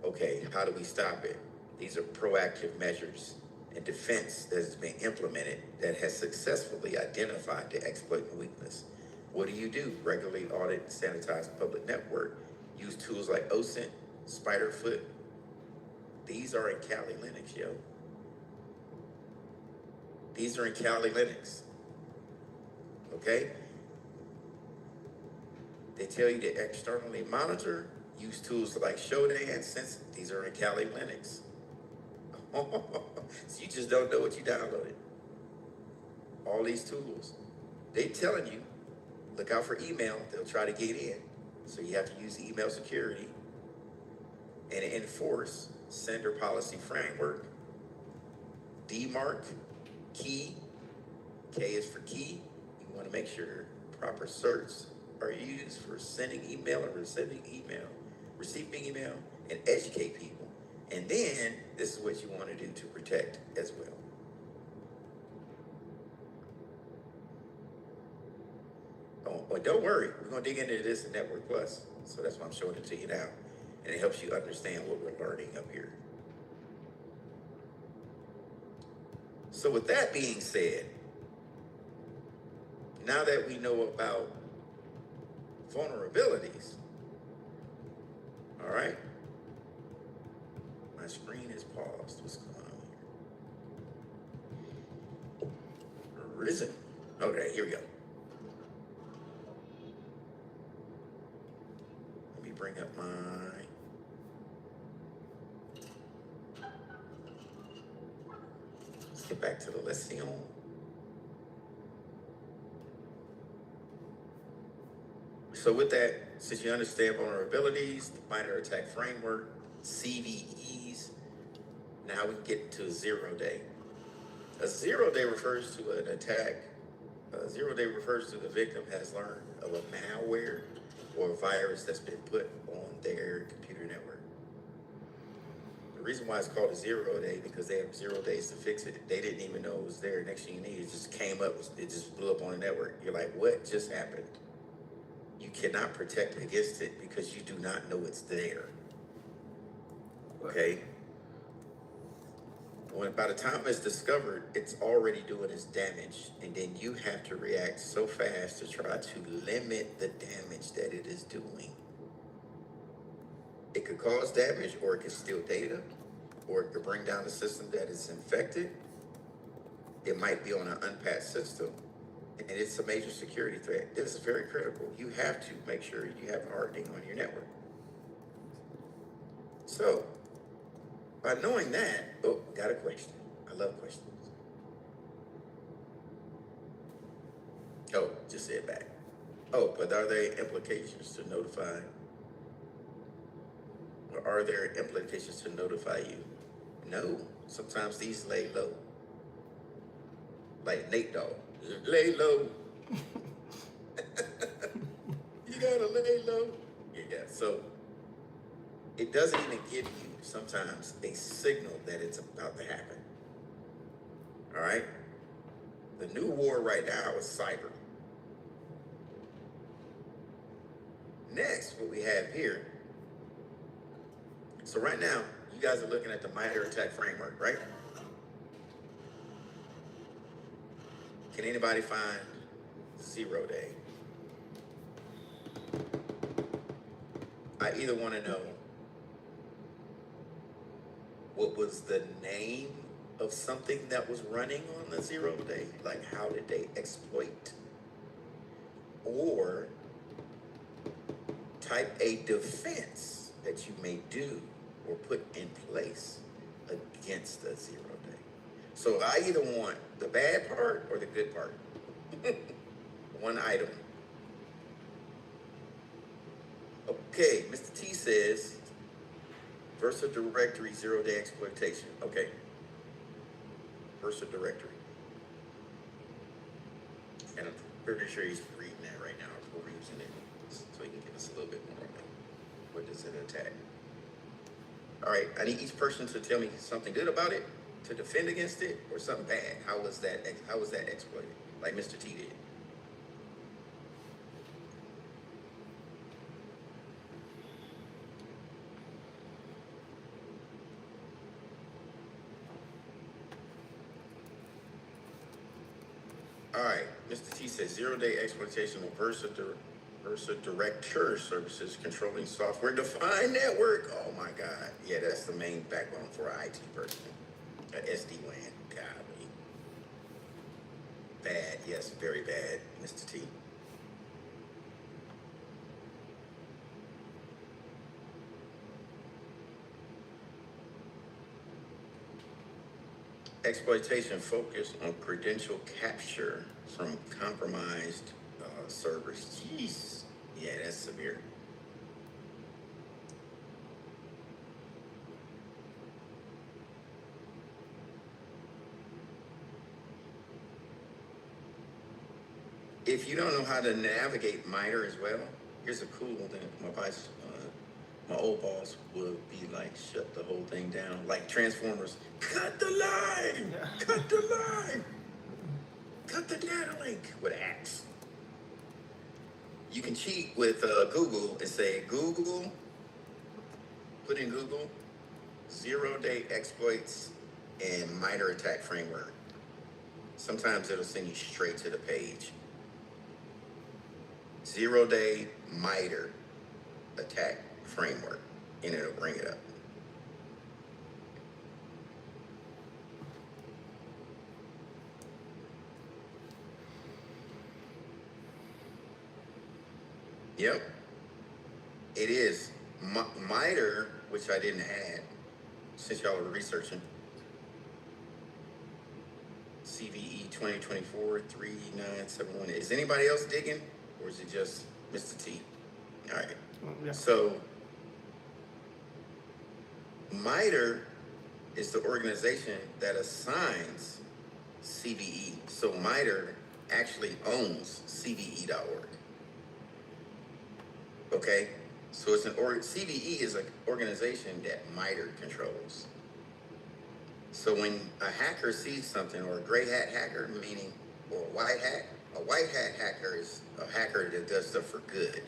okay, how do we stop it? These are proactive measures and defense that has been implemented that has successfully identified the exploit and weakness. What do? Regularly audit and sanitize the public network. Use tools like OSINT, Spiderfoot. These are in Kali Linux, yo. These are in Kali Linux. Okay? They tell you to externally monitor, use tools like Shodan, since these are in Kali Linux. So you just don't know what you downloaded. All these tools. They telling you, look out for email, they'll try to get in. So you have to use email security and enforce sender policy framework. DMARC, key, K is for key. You want to make sure proper certs are used for sending email and receiving email, and educate people. And then this is what you want to do to protect as well. But don't worry, we're going to dig into this in Network Plus. So that's why I'm showing it to you now. And it helps you understand what we're learning up here. So with that being said, now that we know about vulnerabilities, all right, my screen is paused. What's going on here? Risen. Okay, here we go. Let me bring up my... Let's get back to the lesson. So with that, since you understand vulnerabilities, the minor attack framework, CVEs, now we can get to a 0 day. A 0 day refers to an attack. A 0 day refers to the victim has learned of a malware or a virus that's been put on their computer network. The reason why it's called a 0 day because they have 0 days to fix it. They didn't even know it was there. Next thing you need, it just came up. It just blew up on the network. You're like, what just happened? You cannot protect against it because you do not know it's there. Okay? By the time it's discovered, it's already doing its damage. And then you have to react so fast to try to limit the damage that it is doing. It could cause damage, or it could steal data, or it could bring down the system that is infected. It might be on an unpatched system, and it's a major security threat. This is very critical. You have to make sure you have hardening on your network. So, by knowing that, oh, got a question. I love questions. Oh, just say it back. Oh, but are there implications to notify? Or are there implications to notify you? No. Sometimes these lay low. Like Nate Dogg. Lay low. You gotta lay low. Yeah, so it doesn't even give you sometimes a signal that it's about to happen. All right? The new war right now is cyber. Next, what we have here. So right now, you guys are looking at the MITRE ATT&CK framework, right? Can anybody find 0 day? I either want to know what was the name of something that was running on the 0 day, like how did they exploit, or type a defense that you may do or put in place against the 0 day. So I either want the bad part or the good part. One item. Okay, Mr. T says, Versa directory 0 day exploitation. Okay. Versa directory. And I'm pretty sure he's reading that right now, or perusing it, so he can give us a little bit more on it. What does it attack? All right, I need each person to tell me something good about it, to defend against it, or something bad. How was that exploited? Like Mr. T did. All right, Mr. T says 0 day exploitation of Versa director services controlling software defined network. Oh my God. Yeah, that's the main backbone for an IT person. SD-WAN. Golly. Bad. Yes, very bad, Mr. T. Exploitation focused on credential capture from compromised servers. Jeez. Yeah, that's severe. If you don't know how to navigate MITRE as well, here's a cool thing. My old boss would be like, shut the whole thing down. Like Transformers, cut the line! Cut the line! Cut the data link with axe. You can cheat with Google and say, Google, put in Google, 0 day exploits and MITRE ATT&CK framework. Sometimes it'll send you straight to the page. 0 day MITRE ATT&CK framework, and it'll bring it up. Yep, it is. MITRE, which I didn't add, since y'all were researching. CVE 2024-3971. Is anybody else digging, or is it just Mr. T? All right. Yeah. So, MITRE is the organization that assigns CVE. So MITRE actually owns CVE.org. Okay? So it's CVE is an organization that MITRE controls. So when a hacker sees something, or a gray hat hacker, meaning, or a white hat hacker is a hacker that does stuff for good.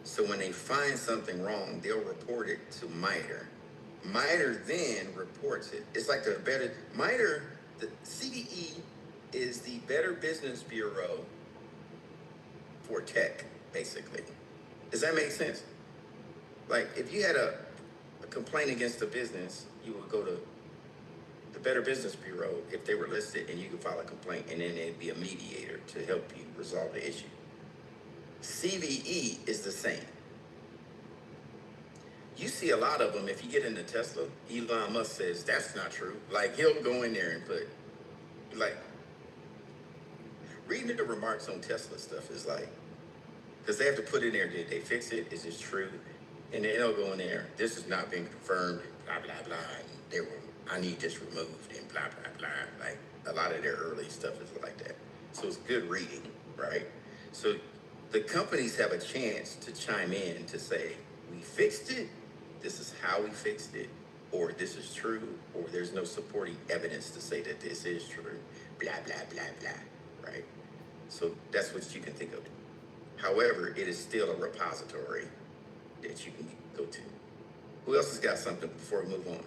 So when they find something wrong, they'll report it to MITRE. MITRE then reports it. It's like MITRE, the CVE is the Better Business Bureau for tech, basically. Does that make sense? Like, if you had a complaint against a business, you would go to the Better Business Bureau if they were listed, and you could file a complaint, and then it'd be a mediator to help you resolve the issue. CVE is the same. You see a lot of them. If you get into Tesla, Elon Musk says that's not true. Like, he'll go in there and put, like, reading the remarks on Tesla stuff is like, because they have to put in there, did they fix it? Is this true? And then they'll go in there, this has not been confirmed, blah, blah, blah. And I need this removed, and blah, blah, blah. Like, a lot of their early stuff is like that. So it's good reading, right? So the companies have a chance to chime in to say, we fixed it, this is how we fixed it, or this is true, or there's no supporting evidence to say that this is true, blah, blah, blah, blah, right? So that's what you can think of. However, it is still a repository that you can go to. Who else has got something before we move on?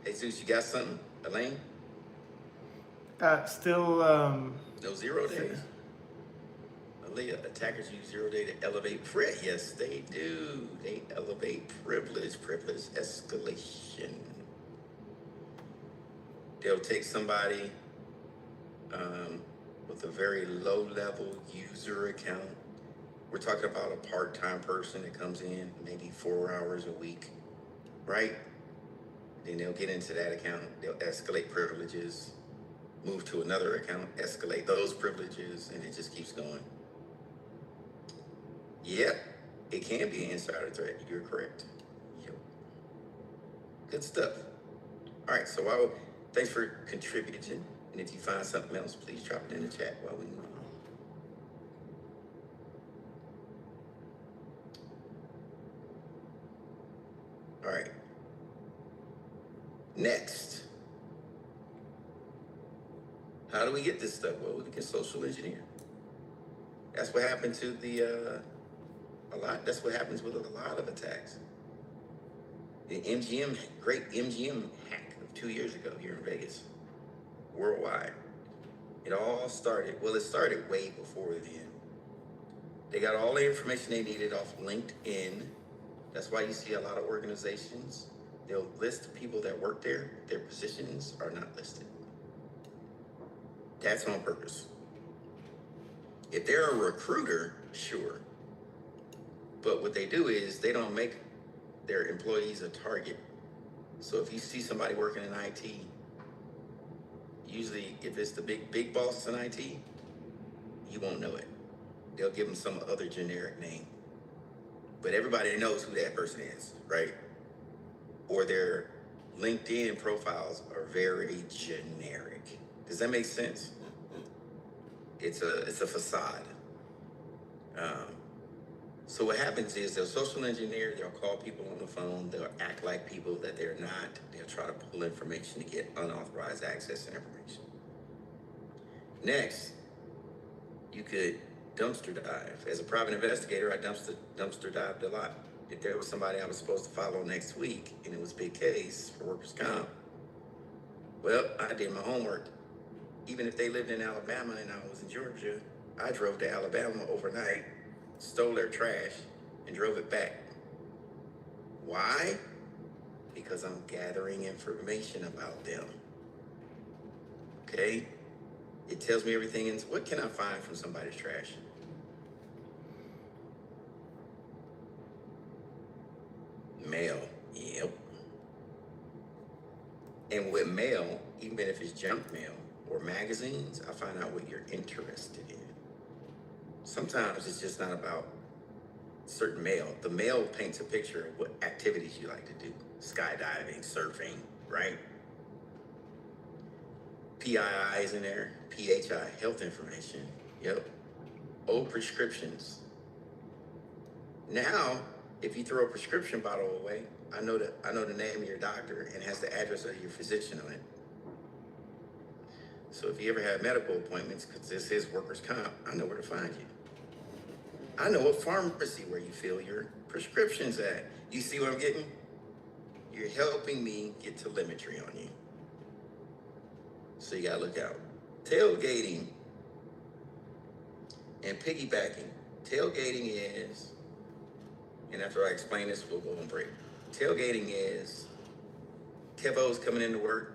Jesus, you got something? Elaine? Still, No 0 days? Aaliyah, attackers use 0 day to elevate threat. Yes, they do. They elevate privilege escalation. They'll take somebody with a very low-level user account. We're talking about a part-time person that comes in maybe 4 hours a week, right? Then they'll get into that account. They'll escalate privileges, move to another account, escalate those privileges, and it just keeps going. Yep, it can be an insider threat. You're correct. Yep. Good stuff. All right, so thanks for contributing. And if you find something else, please drop it in the chat while we move on. All right. Next. How do we get this stuff? Well, we can social engineer. That's what happened to that's what happens with a lot of attacks. The great MGM hack of 2 years ago here in Vegas, worldwide. It all started way before then. They got all the information they needed off LinkedIn. That's why you see a lot of organizations, they'll list people that work there, their positions are not listed. That's on purpose. If they're a recruiter, sure. But what they do is they don't make their employees a target. So if you see somebody working in IT, usually if it's the big boss in IT, you won't know it. They'll give them some other generic name. But everybody knows who that person is, right? Or their LinkedIn profiles are very generic. Does that make sense? It's a facade. So what happens is they'll social engineer, they'll call people on the phone, they'll act like people that they're not, they'll try to pull information to get unauthorized access to information. Next, you could dumpster dive. As a private investigator, I dumpster dived a lot. If there was somebody I was supposed to follow next week and it was a big case for workers' comp, well, I did my homework. Even if they lived in Alabama and I was in Georgia, I drove to Alabama overnight, stole their trash, and drove it back. Why? Because I'm gathering information about them. Okay? It tells me everything. And what can I find from somebody's trash? Mail. Yep. And with mail, even if it's junk mail or magazines, I find out what you're interested in. Sometimes it's just not about certain mail. The mail paints a picture of what activities you like to do. Skydiving, surfing, right? PII is in there. PHI, health information. Yep. Old prescriptions. Now, if you throw a prescription bottle away, I know the name of your doctor and has the address of your physician on it. So if you ever have medical appointments, because this is workers' comp, I know where to find you. I know what pharmacy where you fill your prescriptions at. You see what I'm getting? You're helping me get telemetry on you. So you gotta look out. Tailgating and piggybacking. Tailgating is, and after I explain this, we'll go on break. Tailgating is Kevo's coming into work.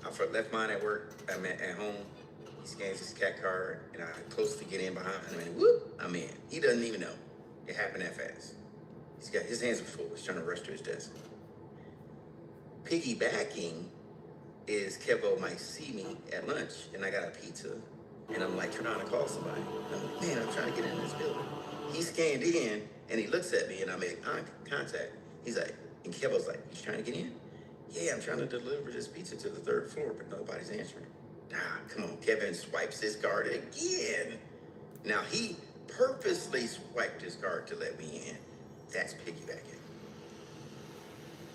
I left mine at work. I'm at home. He scans his cat card, and I closely get in behind him, and whoop, I'm in. He doesn't even know. It happened that fast. He's got his hands are full. He's trying to rush to his desk. Piggybacking is Kevo might see me at lunch, and I got a pizza, and I'm like trying to call somebody. I'm like, man, I'm trying to get in this building. He scanned in, and he looks at me, and I make eye contact. He's like, and Kevo's like, you trying to get in? Yeah, I'm trying to deliver this pizza to the 3rd floor, but nobody's answering. Come on. Kevin swipes his card again. Now, he purposely swiped his card to let me in. That's piggybacking.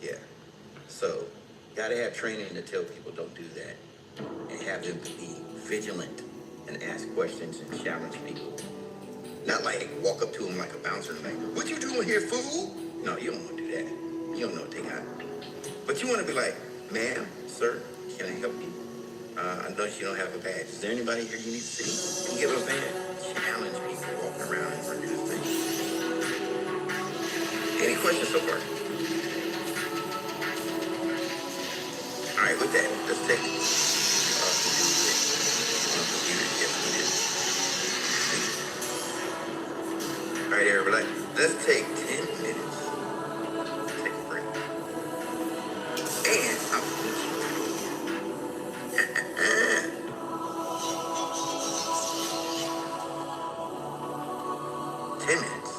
Yeah. So, gotta have training to tell people don't do that. And have them be vigilant and ask questions and challenge people. Not like walk up to them like a bouncer and like, what you doing here, fool? No, you don't want to do that. You don't know what they got. But you want to be like, ma'am, sir, can I help you? I notice you don't have a badge. Is there anybody here you need to see? Can you give a badge? Challenge people walking around and working this thing. Any questions so far? All right, with that, let's take all right, everybody, let's take 10 minutes. Take a break. And I'm 10 minutes.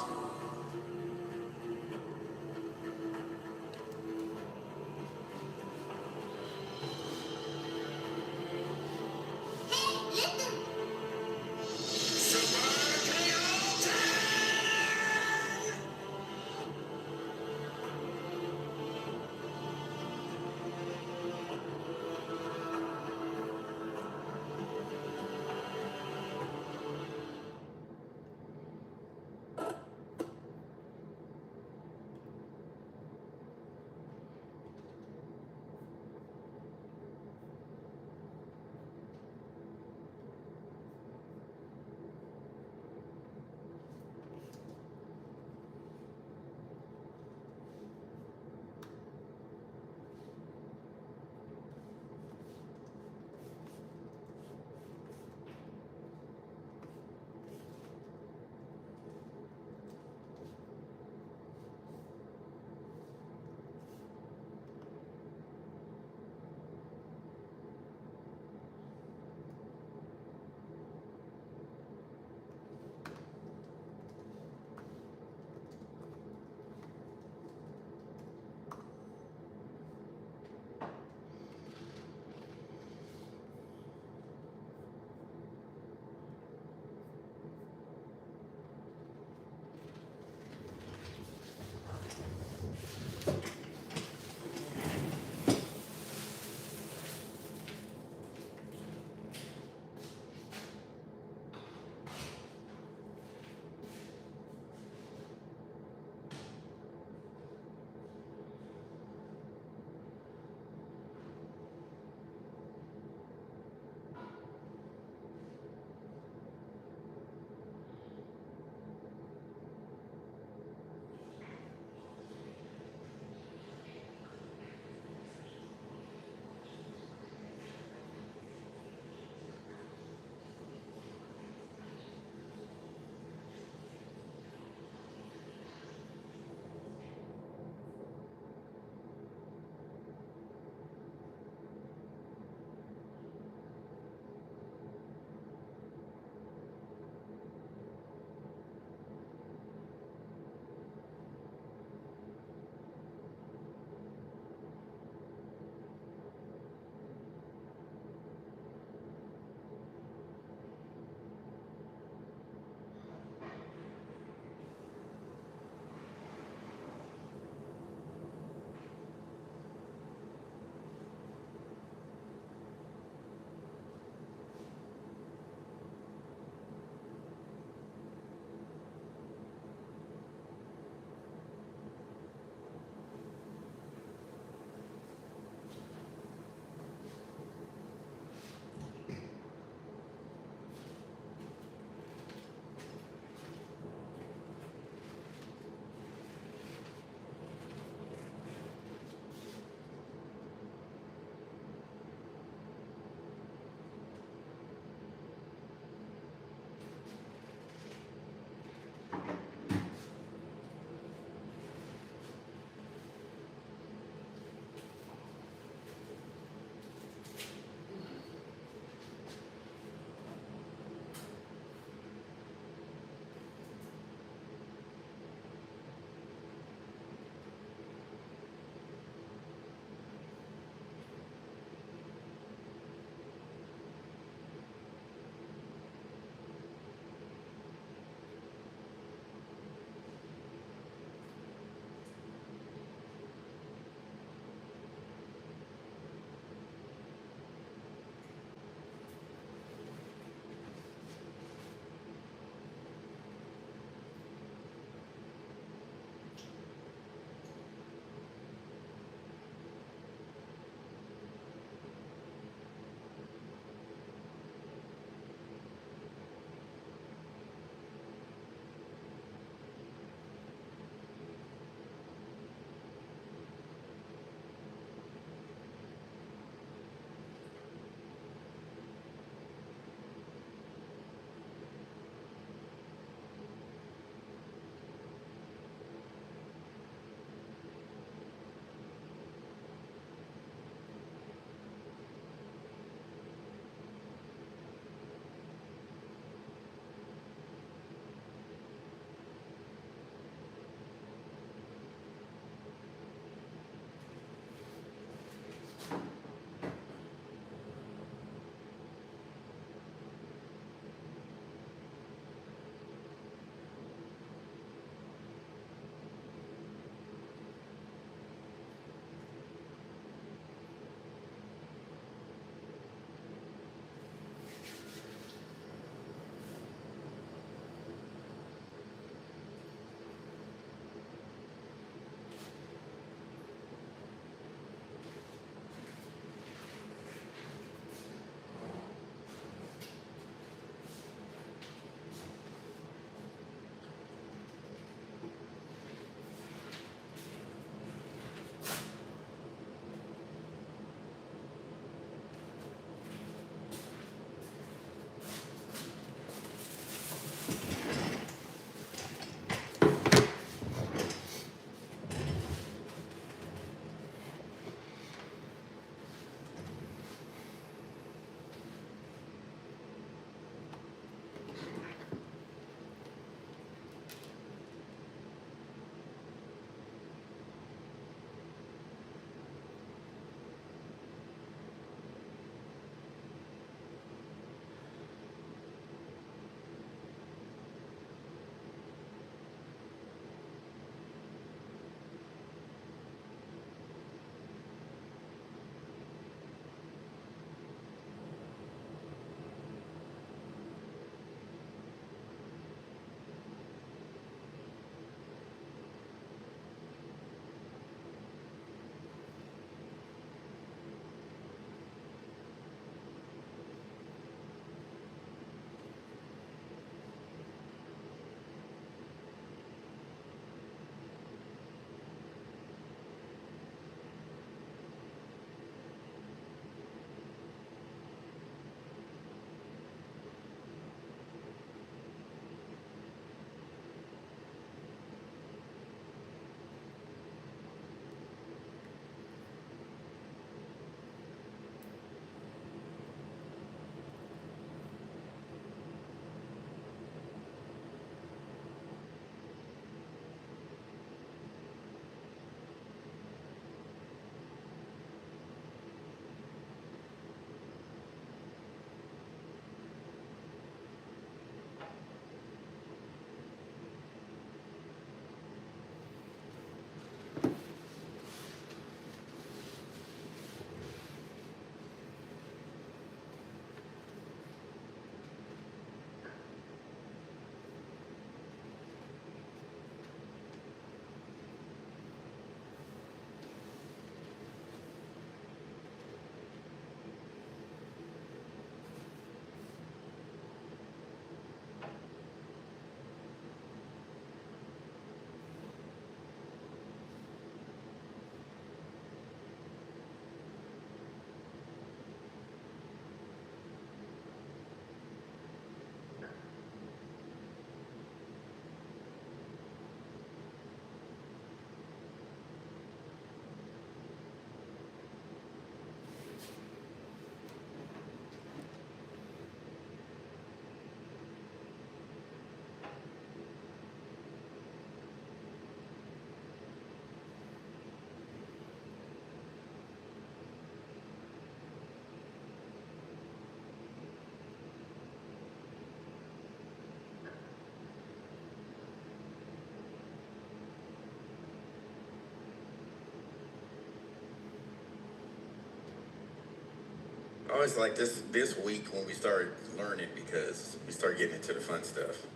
I always like this week when we start learning because we start getting into the fun stuff.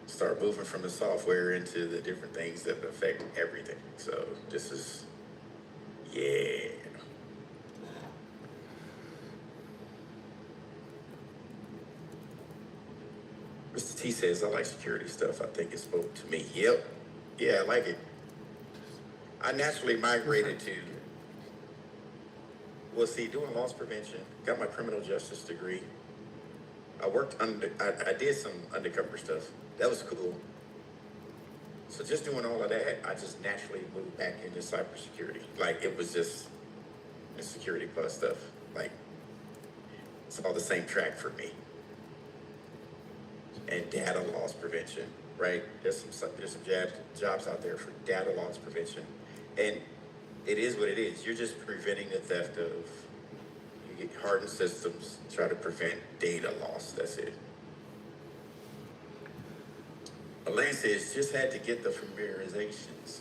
Start moving from the software into the different things that affect everything. So this is, yeah. Mr. T says, I like security stuff. I think it spoke to me. Yep. Yeah, I like it. I naturally migrated to, well, see, doing loss prevention, got my criminal justice degree. I did some undercover stuff. That was cool. So just doing all of that, I just naturally moved back into cybersecurity. Like, it was just the security plus stuff. Like, it's all the same track for me. And data loss prevention, right? There's some jobs out there for data loss prevention. And it is what it is. You're just preventing the theft of, you get hardened systems, try to prevent data loss. That's it. Elaine says, just had to get the familiarizations.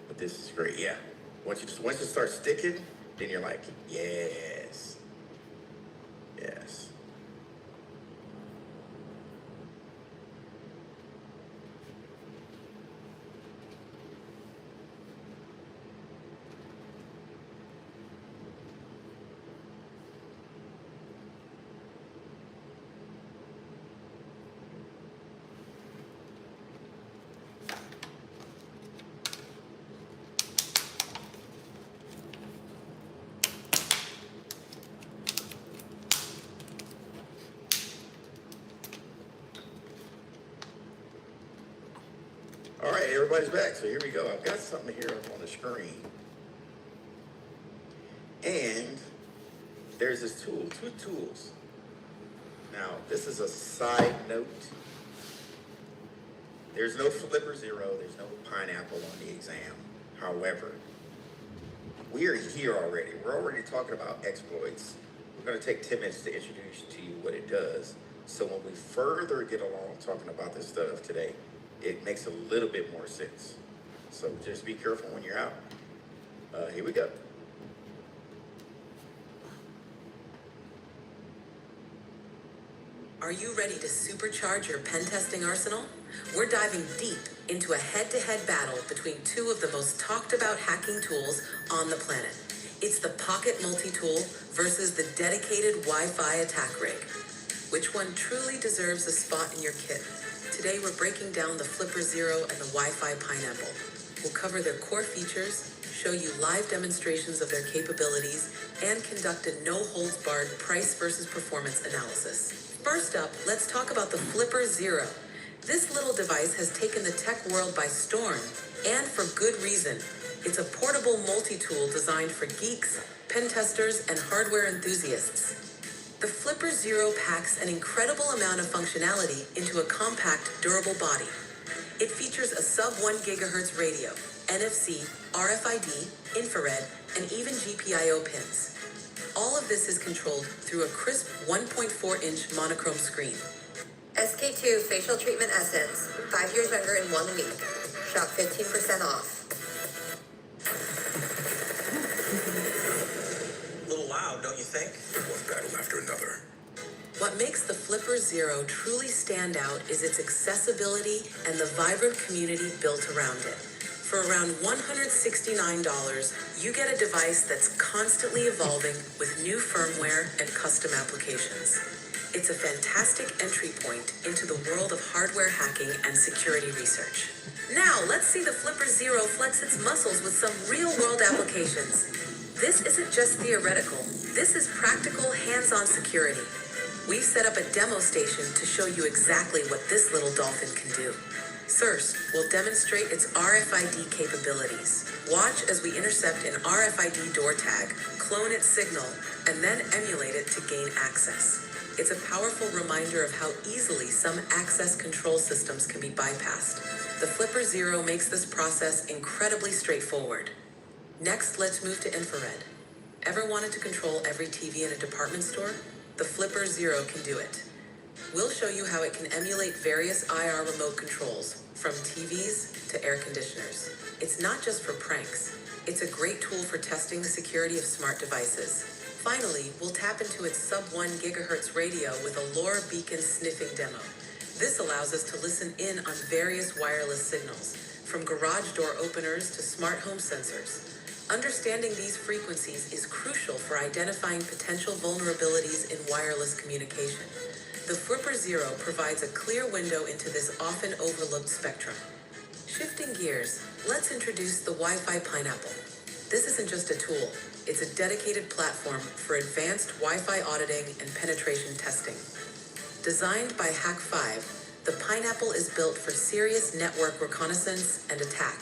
But this is great, yeah. Once you start sticking, then you're like, yes. Yes. All right, everybody's back. So here we go. I've got something here on the screen. And there's this tool, two tools. Now, this is a side note. There's no flipper zero. There's no pineapple on the exam. However, we are here already. We're already talking about exploits. We're going to take 10 minutes to introduce to you what it does. So when we further get along talking about this stuff today, it makes a little bit more sense. So just be careful when you're out. Here we go. Are you ready to supercharge your pen testing arsenal? We're diving deep into a head-to-head battle between two of the most talked about hacking tools on the planet. It's the Pocket Multi-Tool versus the dedicated Wi-Fi attack rig. Which one truly deserves a spot in your kit? Today we're breaking down the Flipper Zero and the Wi-Fi Pineapple. We'll cover their core features, show you live demonstrations of their capabilities, and conduct a no-holds-barred price versus performance analysis. First up, let's talk about the Flipper Zero. This little device has taken the tech world by storm, and for good reason. It's a portable multi-tool designed for geeks, pen testers, and hardware enthusiasts. The Flipper Zero packs an incredible amount of functionality into a compact, durable body. It features a sub-1 GHz radio, NFC, RFID, infrared, and even GPIO pins. All of this is controlled through a crisp 1.4-inch monochrome screen. SK2 Facial Treatment Essence, 5 years younger in 1 week. Shop 15% off. A little loud, don't you think? One battle after another. What makes the Flipper Zero truly stand out is its accessibility and the vibrant community built around it. For around $169, you get a device that's constantly evolving with new firmware and custom applications. It's a fantastic entry point into the world of hardware hacking and security research. Now, let's see the Flipper Zero flex its muscles with some real-world applications. This isn't just theoretical. This is practical, hands-on security. We've set up a demo station to show you exactly what this little dolphin can do. First, we'll demonstrate its RFID capabilities. Watch as we intercept an RFID door tag, clone its signal, and then emulate it to gain access. It's a powerful reminder of how easily some access control systems can be bypassed. The Flipper Zero makes this process incredibly straightforward. Next, let's move to infrared. Ever wanted to control every TV in a department store? The Flipper Zero can do it. We'll show you how it can emulate various IR remote controls, from TVs to air conditioners. It's not just for pranks. It's a great tool for testing the security of smart devices. Finally, we'll tap into its sub-1 gigahertz radio with a LoRa beacon sniffing demo. This allows us to listen in on various wireless signals, from garage door openers to smart home sensors. Understanding these frequencies is crucial for identifying potential vulnerabilities in wireless communication. The Flipper Zero provides a clear window into this often overlooked spectrum. Shifting gears, let's introduce the Wi-Fi Pineapple. This isn't just a tool, it's a dedicated platform for advanced Wi-Fi auditing and penetration testing. Designed by Hack5, the Pineapple is built for serious network reconnaissance and attack.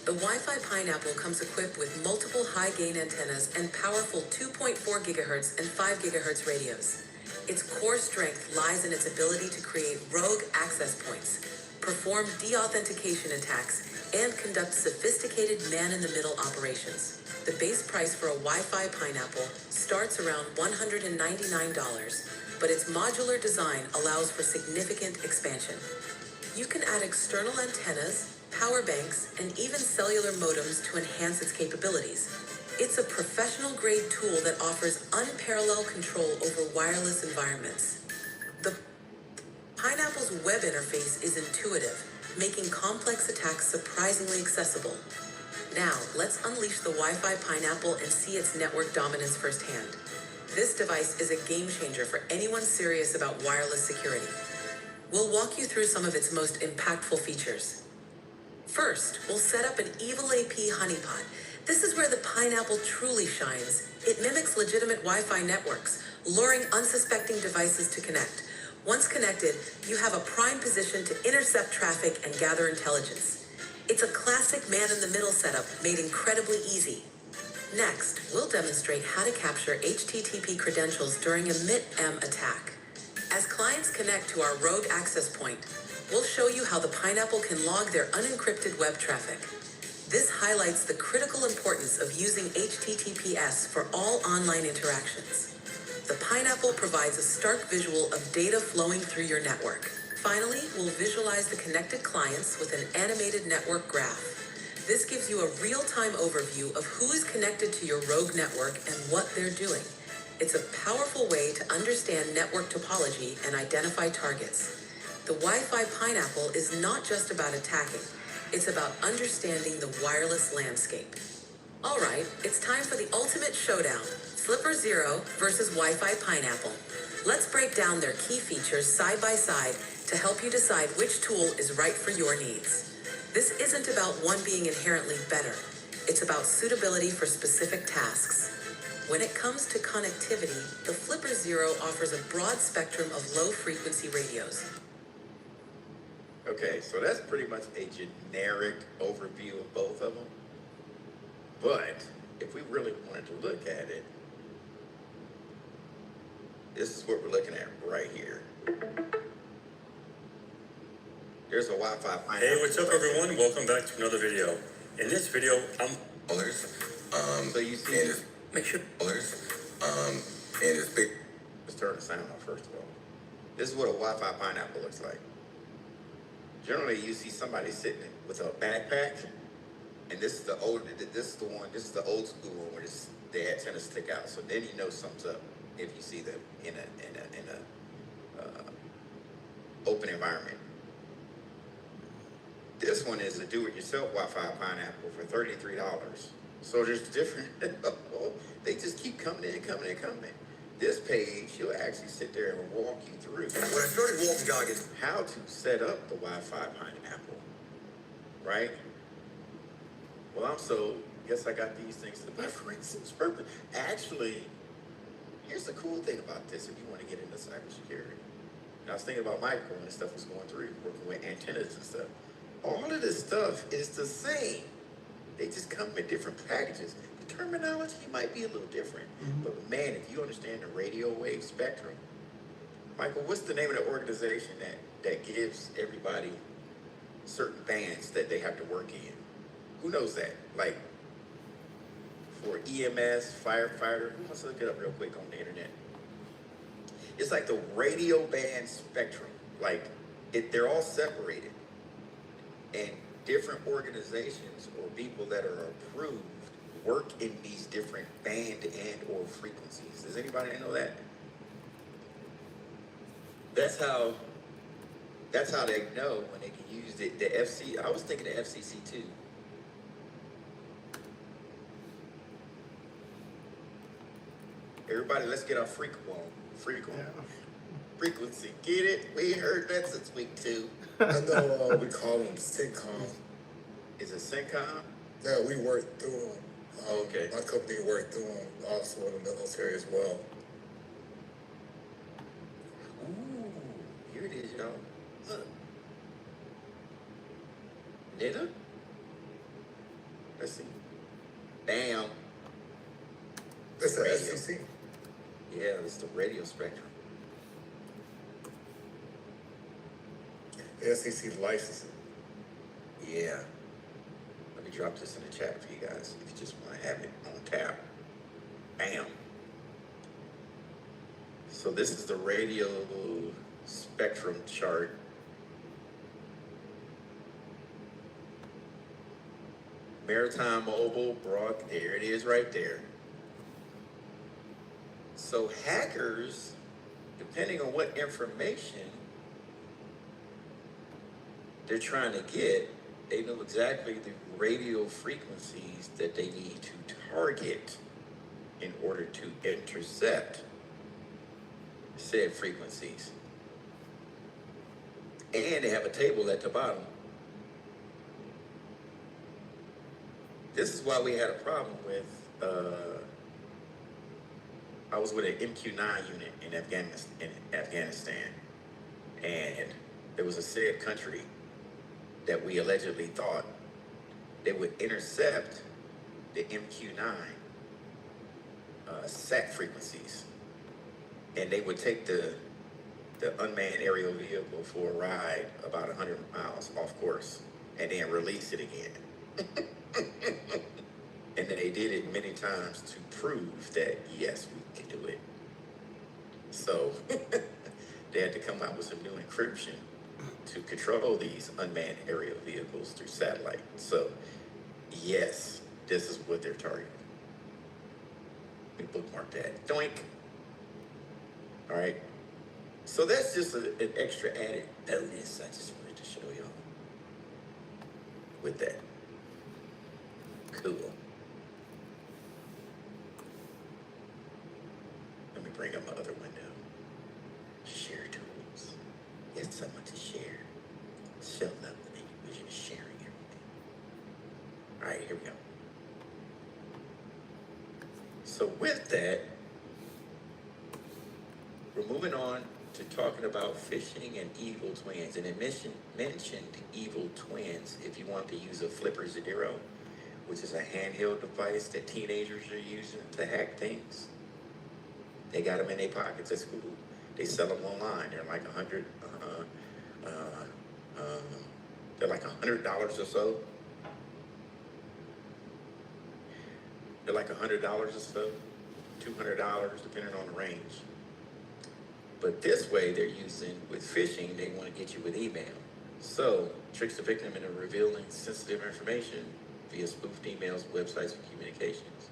The Wi-Fi Pineapple comes equipped with multiple high-gain antennas and powerful 2.4 GHz and 5 GHz radios. Its core strength lies in its ability to create rogue access points, perform de-authentication attacks, and conduct sophisticated man-in-the-middle operations. The base price for a Wi-Fi Pineapple starts around $199, but its modular design allows for significant expansion. You can add external antennas, power banks, and even cellular modems to enhance its capabilities. It's a professional-grade tool that offers unparalleled control over wireless environments. The Pineapple's web interface is intuitive, making complex attacks surprisingly accessible. Now, let's unleash the Wi-Fi Pineapple and see its network dominance firsthand. This device is a game changer for anyone serious about wireless security. We'll walk you through some of its most impactful features. First, we'll set up an Evil AP honeypot. This is where the Pineapple truly shines. It mimics legitimate Wi-Fi networks, luring unsuspecting devices to connect. Once connected, you have a prime position to intercept traffic and gather intelligence. It's a classic man-in-the-middle setup made incredibly easy. Next, we'll demonstrate how to capture HTTP credentials during a MIT-M attack. As clients connect to our rogue access point, we'll show you how the Pineapple can log their unencrypted web traffic. This highlights the critical importance of using HTTPS for all online interactions. The Pineapple provides a stark visual of data flowing through your network. Finally, we'll visualize the connected clients with an animated network graph. This gives you a real-time overview of who is connected to your rogue network and what they're doing. It's a powerful way to understand network topology and identify targets. The Wi-Fi Pineapple is not just about attacking, it's about understanding the wireless landscape. All right, it's time for the ultimate showdown, Flipper Zero versus Wi-Fi Pineapple. Let's break down their key features side by side to help you decide which tool is right for your needs. This isn't about one being inherently better. It's about suitability for specific tasks. When it comes to connectivity, the Flipper Zero offers a broad spectrum of low-frequency radios. Okay, so that's pretty much a generic overview of both of them. But if we really wanted to look at it, this is what we're looking at right here. There's a Wi-Fi Pineapple. Hey, what's up everyone? Welcome back to another video. In this video, so you see this, Make sure. and it's big. Let's turn the sound off first of all. This is what a Wi-Fi Pineapple looks like. Generally, you see somebody sitting with a backpack, and this is the old school one where the antennas stick out. So then you know something's up if you see them in a open environment. This one is a do-it-yourself Wi-Fi Pineapple for $33. So there's different. They just keep coming in. This page, you'll actually sit there and walk you through. When I started walking goggins, How to set up the Wi-Fi Pineapple, right? Well, guess I got these things to buy for instance purpose. Actually, here's the cool thing about this if you want to get into cybersecurity. And I was thinking about Michael and stuff was going through, working with antennas and stuff. All of this stuff is the same. They just come in different packages. The terminology might be a little different. But man, if you understand the radio wave spectrum, Michael, what's the name of the organization that gives everybody certain bands that they have to work in? Who knows that? Like for EMS, firefighter, who wants to look it up real quick on the internet? It's like the radio band spectrum. Like they're all separated. And different organizations or people that are approved work in these different band and or frequencies. Does anybody know that? That's how they know when they can use the FC. I was thinking the FCC too. Everybody, let's get our frequency. Get it? We ain't heard that since week 2. I know we call them syncom. Is it Syncom? Yeah, we work through them. Okay. My company worked through them also in the military as well. Ooh, here it is, y'all. Look. Nita? Let's see. Bam. That's the Radio. FCC. Yeah, it's the radio spectrum. The FCC licensing. Yeah. Let me drop this in the chat for you guys if you just want to have it on tap. Bam. So this is the radio spectrum chart. Maritime mobile broad, there it is right there. So hackers, depending on what information they're trying to get, they know exactly the radio frequencies that they need to target in order to intercept said frequencies. And they have a table at the bottom. This is why we had a problem with, I was with an MQ-9 unit in Afghanistan, and there was a said country that we allegedly thought they would intercept the MQ-9 SAT frequencies, and they would take the unmanned aerial vehicle for a ride about 100 miles off course and then release it again. And they did it many times to prove that, yes, we can do it. So they had to come out with some new encryption to control these unmanned aerial vehicles through satellite. So, yes, this is what they're targeting. We bookmark that. Doink. All right. So that's just an extra added bonus I just wanted to show y'all with that. Cool. Let me bring up my other window. Share tools. Get someone to share. Show love with me. Vision is sharing everything. All right, here we go. So with that, we're moving on to talking about phishing and evil twins. And it mentioned evil twins if you want to use a Flipper Zero, which is a handheld device that teenagers are using to hack things. They got them in their pockets at school. They sell them online. They're like they're like $100 or so. They're like $100 or so, $200, depending on the range. But this way they're using, with phishing, they want to get you with email. So, tricks the victim into revealing sensitive information via spoofed emails, websites, and communications.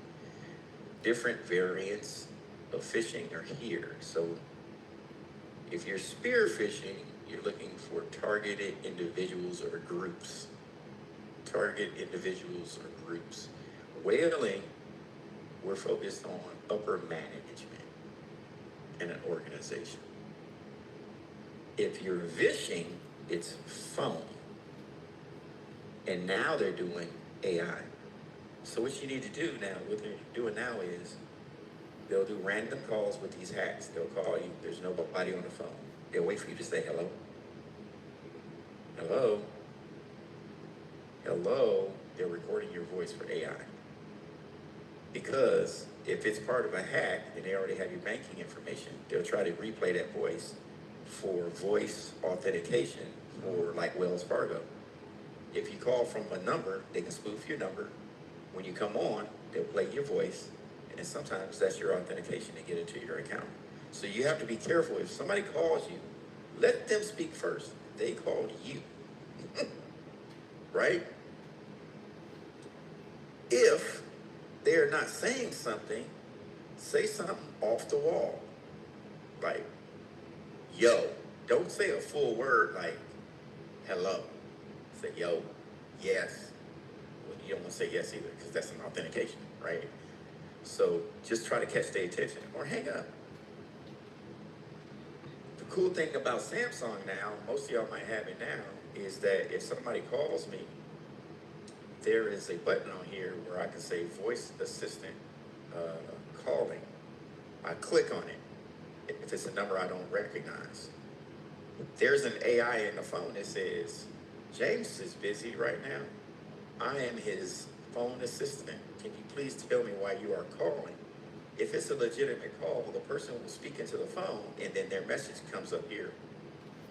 Different variants of phishing are here. So, if you're spear phishing, you're looking for targeted individuals or groups. Target individuals or groups. Whaling, we're focused on upper management in an organization. If you're vishing, it's phone. And now they're doing AI. So what you need to do now, what they're doing now is they'll do random calls with these hacks. They'll call you, there's nobody on the phone. They'll wait for you to say hello. Hello. Hello. They're recording your voice for AI. Because if it's part of a hack and they already have your banking information, they'll try to replay that voice for voice authentication or like Wells Fargo. If you call from a number, they can spoof your number. When you come on, they'll play your voice, and sometimes that's your authentication to get into your account. So you have to be careful. If somebody calls you, let them speak first. They called you, right? If they're not saying something, say something off the wall. Like, yo. Don't say a full word like hello. Say yo, yes. Well, you don't want to say yes either because that's an authentication, right? So just try to catch their attention or hang up. The cool thing about Samsung now, most of y'all might have it now, is that if somebody calls me, there is a button on here where I can say voice assistant calling. I click on it if it's a number I don't recognize. There's an AI in the phone that says, James is busy right now. I am his phone assistant. Can you please tell me why you are calling? If it's a legitimate call, the person will speak into the phone and then their message comes up here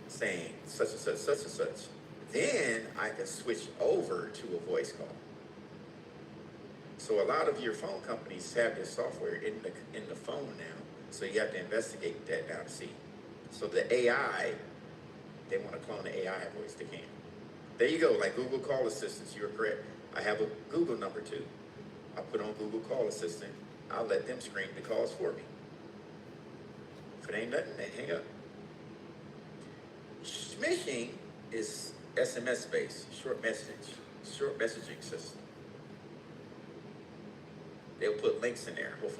saying such and such, such and such. Then I can switch over to a voice call. So a lot of your phone companies have this software in the phone now. So you have to investigate that now to see. So the AI, they want to clone the AI voice, they can. There you go, like Google Call Assistants, you're correct. I have a Google number too. I put on Google Call Assistant. I'll let them screen the calls for me. If it ain't nothing, they hang up. Smishing is SMS based, short messaging system. They'll put links in there, hopefully.